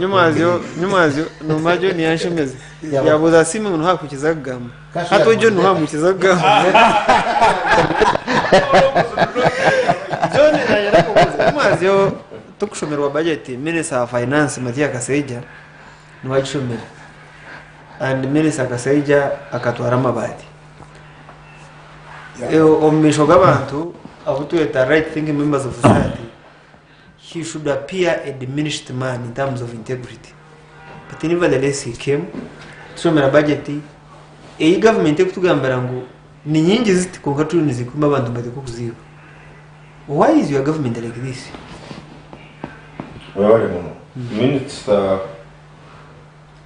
nyumazyo numajo niyanshemeze yabuza simu umuntu hakukiza kugamba hato John ntuhamukiza kugamba John nayera kubuza nyumazyo tukushomerwa budget minister of finance Matia Kaseija niwachomera and minister Kaseija akatwara amabati omisho gabantu the right thinking members of society, he should appear a diminished man in terms of integrity. But nevertheless, he came. So, my budget, a government took to Gambarango, Ninjis congratulations, Kumabantu Matikuzi. Why is your government like this? Well, Minister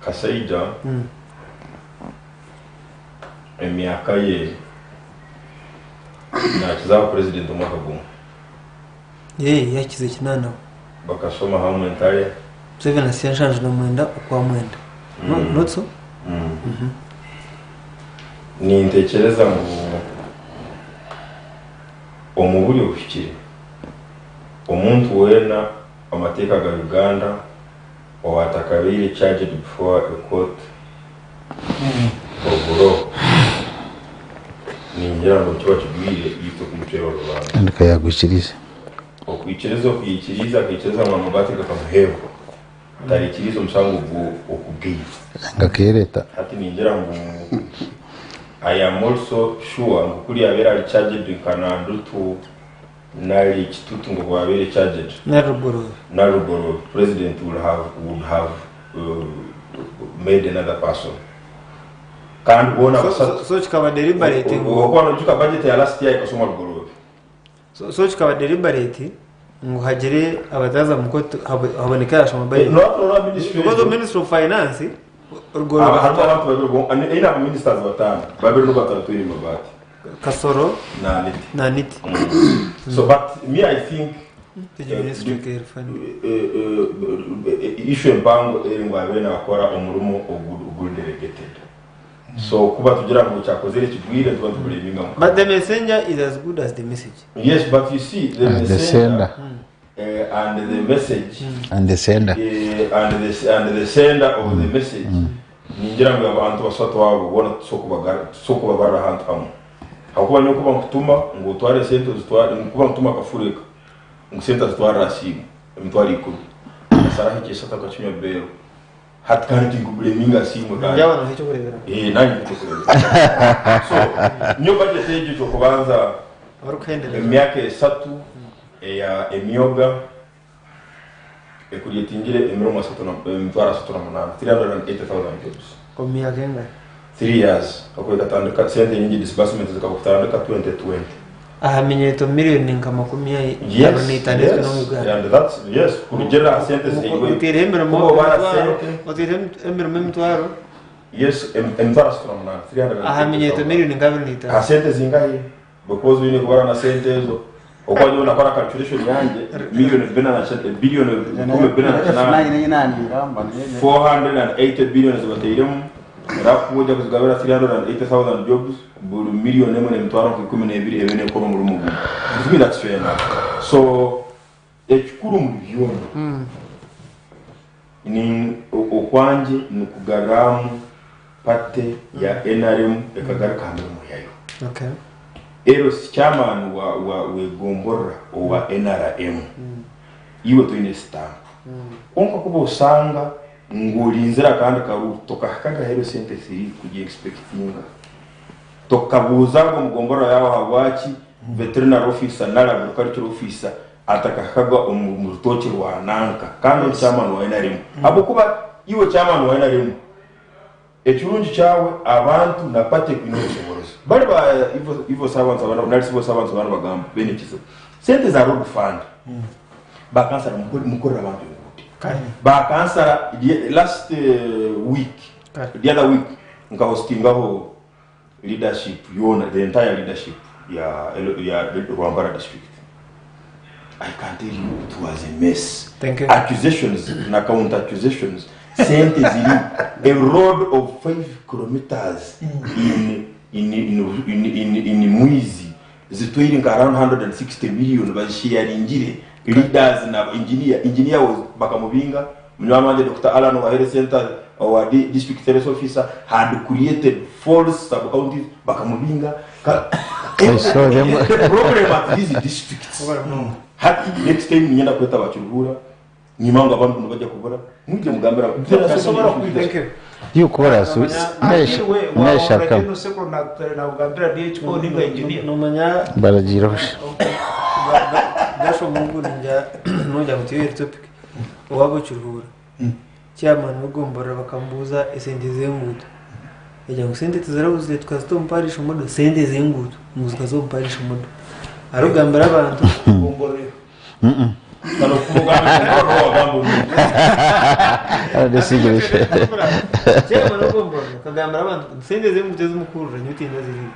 Kaseija, Emiakaye. Na kizao president umwaka gumu yakize kinana bakasoma hamwe ntare seven asiyashanje no mwenda kwa mwenda not so ni ntekereza ngo omubuli ofiki omuntu wena amateka ga Uganda owatakabiri charged before a court oburo ningira ngo kiba kigwire yito kumutero rubanda ndika yagukiriza okwikiriza kwikiriza abantu batika kamuhebo tarikiriza umusango okubwiye ngakereta ati ningira ngo I am also sure ngo kuri abera ari charged kanandu tu nari kitutu ngo babere charged narugoro president would have made another person kandi bona so chikaba deliberate ngo njuka budget ya last year ikasoma rugoro so chikaba deliberate ngo hagere abadaza mukoto haboneka yashoma budget no minister of finance rugoro abantu babiri ina ministers batanu babiri no batatu iri mabati kasoro na niti so but me I think issue mpango eri ngo abena akora umurumo ogul delegated so kuba tugira ngo cyakozere kigwire tubantu bureminga but the messenger is as good as the message. Yes, but you see the messenger and the message and the sender and the sender of the message ningira ngo abantu basatu wabo bona soko bagara hantu hamwe hakuba nyo kuba kutuma ngo tware sento zitware kuba kutuma kafureka ngo sento zitware rasimu mtwari ikuru sarahi kesata kwa chimya bero hatkani kubuleminga simu kandi njabana hicho kurebera nani hicho kurebera so nyo budget yeje cyo kubanza barukhendele emyaka 3 ya emyoga ekuliyetingire emiro masatu na mtwara 380,000 jobs kwa miaka ngapi 3 years akweka tandika sente nyingi disbursement zikakutandika 2020 ahamenyeto milioni nkama 10 and that's yes kurugera sente zigwe utirembera mo mtwaro yes emtwara 300 ahamenyeto milioni ngapi nita sente zingahe because wini kubara na sente hizo okwaje unakora calculation yanje milioni bilioni 480 billion zibateiremu rafu moja kuzigawira 380,000 jobs bulu milioni emwe nemtwara ku 12 ebene ko mu rumu izimi that's fair enough so ekikuru mu byono ni okwanje nukugaramu pate ya NRM ekagarika mu yayo okay eros chairman wa wegombora wa NRM iwe to ine stamp onko kubo usanga ngulinzira kandi karu tokahakaga hero sente siri kuji expectinga tokabuza ngo mugombora yawo habwachi veterinary officer nala agricultural officer atakahakaga umurutoki rwa nanka kandi chairman wa NRM abo kuba iwe chairman wa NRM ekirungi cyawe abantu napate kwinoboroza bali ba ivo sabantu abana nalisibo sabantu abana bagamba benekizo sente za road fund ba kansara mukorera abantu ba kansara last week the other week nka hostingaho leadership yona the entire leadership ya Rwambara district. I can tell you it was a mess. Thank you. Accusations na counter accusations sente ziri a road of 5 kilometers in Mwizi zitwiri nka around 160 million bashiyaringire leaders na engineer was bakamubinga Mnyamanje Dr. Alan wa Health Center our district service officer had created false sub-counties bakamubinga the problem at these districts next time nyenda kweta bachuruhura nyimanga abantu bajya kubura muje mugambira yukora so neshaka numanya baragirosha gasho mungu nujya gutiye topic wabo churuhura chairman mugombora bakambuza esente zenguto ejya gusente tuzarabuze tukastomparisha umudo sente zenguto muzika zo mparisha umudo arugambira abantu ngomborero Kano kumugambira ngo wagambo ndesigereshe chairman mugombora kagambira abantu sente zenguto z'umukuru nyutinda ziri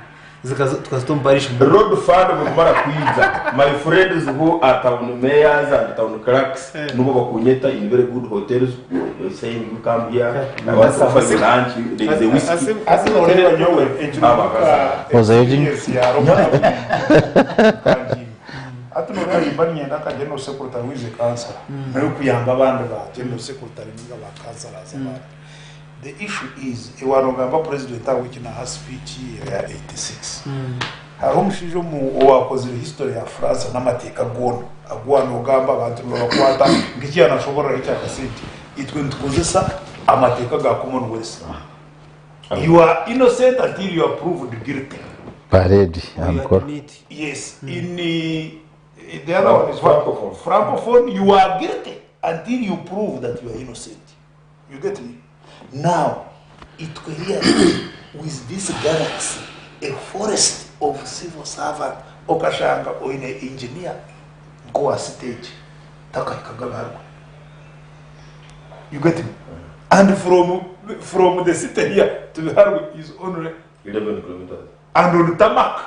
tukastomparisha umudo road fund bumara kwiza my friends who are town mayors and town clerks nubo bakunyeta in very good hotels saying you come here I want to offer you lunch there is a whiskey asinoleba nyowe Pozayojin atunora ibanye ndaka general secretary wize cancer nayo kuyamba abandi ba general secretary ninga ba cancer azaba. The issue is iwanogamba president awikina ha speech ya 86 hari umushijo mu wakoze history ya France n'amateka agwana ogamba abantu bakwata ngiki yanashobora icya kasiti itwe ntukozesa amateka ga Commonwealth. You are innocent until you are proved guilty. paredi encore Yes, in the other one is francophone. You are guilty until you prove that you are innocent. You get me? Now, it creates with this galaxy a forest of civil servant, okashanga or in an engineer, go a stage, takakagabarwa. You get me? And from the city here to the Harvard is only 11 kilometers. And on the tarmac,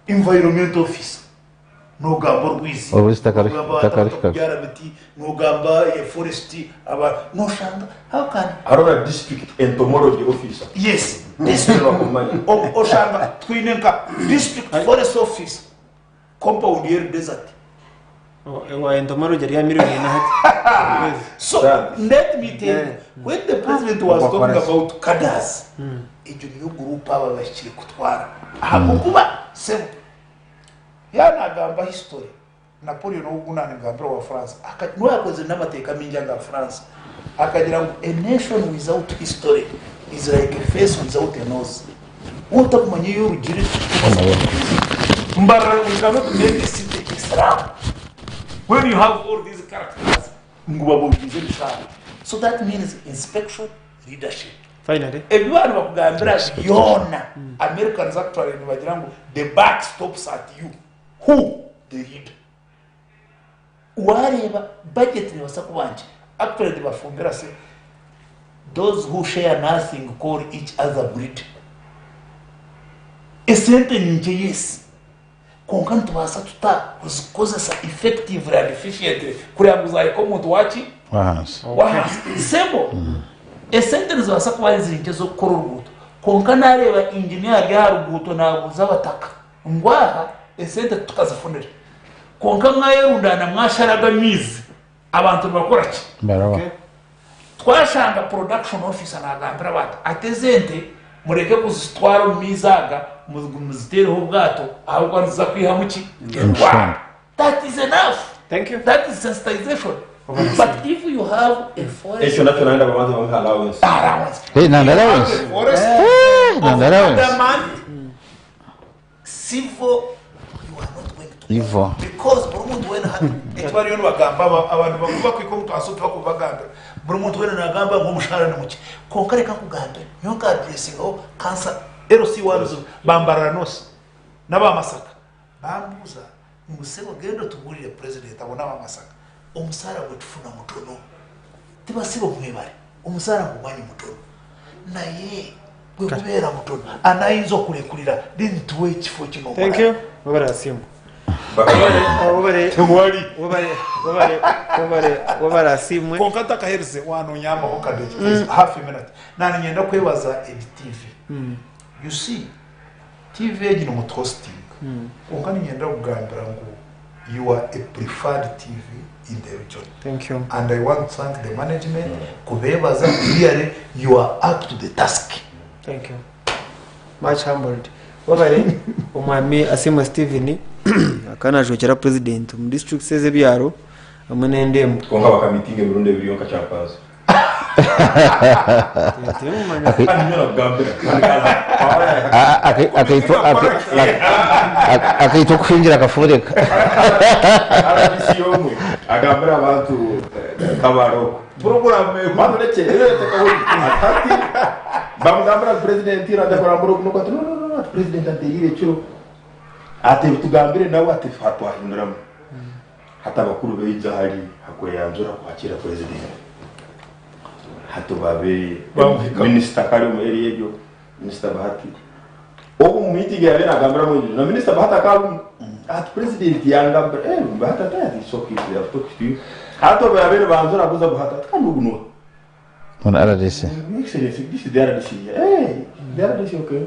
environment office. No gamba rwizi no gamba forest aba no shanga how can Haruna district entomology officer yes district o shanga twinenka district forest office compound here desert wa entomology ya milioni na hati so let me tell you when the president was talking about cadres ejuniyo group aba bashiri kutwara hakukuba sebo yana gamba history Napoleon ugunani ngambira wa France akatwa yakoze n'amateka minja nga France akagira ngo a nation without history is like a face without a nose utakumanye y'urugire mbara we cannot make a city Islam when you have all these characters ngubabugize bishaka so that means inspection leadership finally everyone bakugambira yona Americans actually bagira ngo the buck stops at you. Who? The leader. Wareba budget ni wasakubanje. Actually they bafumbira say those who share nothing call each other breed. Esente ninje yes. Konkantu basa tuta kuzikozesa effectively and efficiently kuri aguzaye ko muntu wachi sebo esente nizo basakubanje zinje zo gukora urubuto konkana areba engineer ya rubuto naguza bataka ngwaha esente tukazifunira konka mwayerundana mwasharaga mizi abantu bakora ki twashanga production officer nagambira abantu atezente mureke kuzitwara mizaga muzitereho ubwato ahubwo nziza kwihamuki that is enough. Thank you. That is sensitization. But if you have a forest Echo national government allowance. Hey, allowance. Civil you are not going to Ivo. because Burundu when etwari yono bagamba abantu bakuva ku ikomuto asoto bakuvaganda Burundu when nagamba ngo mushara namuki konkare kakuganda nyonka addressing o cancer LC1 bambara nos naba masaka bambuza musebo gendo tugurire president abona bamasaka umusara wetufuna mutono tibasibo mwebare umusara ngumanye mutono naye kwekubera mutono anayinzo kurekurira then tuwe kifo kino. Thank you. Baba Rasimu. wabara asimwe konkata kahereze wano nyama okadeje half a minute nani ngenda kwebaza TV. You see TV egino mu hosting konkani ngenda kugambira ngo you are a preferred TV in the region. Thank you. And I want to thank the management kubebaza really you are up to the task. Thank you. Much humbled. Wabare umwami Asima Steven akanajokera president mu district seze byaro amunendemo konka bakamitinge burunde biri yonka champaza akaito kufingira akafureka agambira abantu kabaro program mando leke tekahuri atati bamugambira president iradakora mboro nuko ati no president ategire cyo ate tugambire nawe ati fatwa hinduramo hata bakuru beija hari hakoyanzura kwakira president hato babe minister kari mu area yo minister Bahati obu mu meeting ya bena gambira mu na minister Bahati kalu at president yanga Bahati ati soki ya talk to you hato babe banzura kuza Bahati kanduguno ona aradese excellence this there this there this okay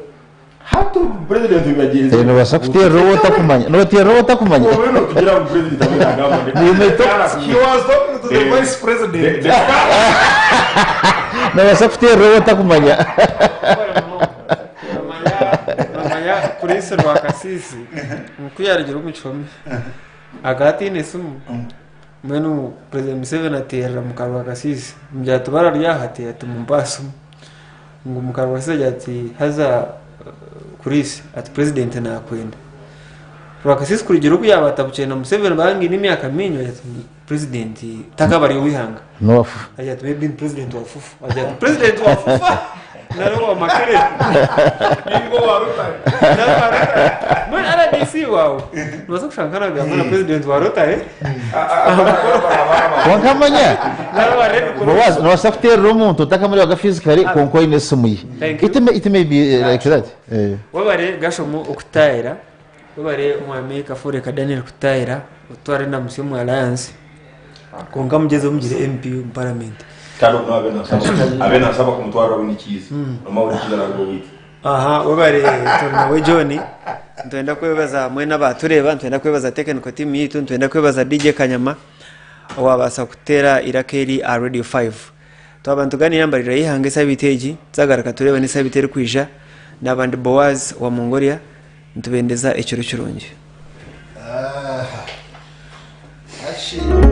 hato president ugajenze no basafite robota kumanya no tie robota kumanya no tugira mu president amagamba He was talking to the vice president. no basafite robota kumanya namanya kuri se rwakasisi mukuyargira umucomi agati nesumu mwenu president Museveni atera mu karwa kasisi mbyatubara ryahate atumumbasu ngo mu karwa se ati haza kurisi ati president nakwenda rwakasisi kuri gihugu yabatabucena Museveni bangi n'imyaka minyo ati president takabari wihanga no ajya maybe president wa fufu ajya president wa fufu naro wa makere ningo waruta mwana ara DC wao noza kushangana bya president wa rota wankamanya Boaz no basafite romuntu takamuri wa physically konko inesumuye it may be like that wabare gashomo Okuteera wabare umwami kafure ka Daniel Okuteera utware na musimu alliance konga mugeze mugire MP mu parliament kano abena saba kumutwara winikizi amauri kizana ngo witi wabare nawe John ntwenda kwebaza mwena batureba ntwenda kwebaza technical team yitu ntwenda kwebaza DJ Kanyama wabasa kutera irakeri a radio 5 twabantu gani yambarira yihange sabiteji zagaraka tureba ni sabiteri kwija nabandi Boaz wa Mongolia ntubendeza ekiro kirungi Actually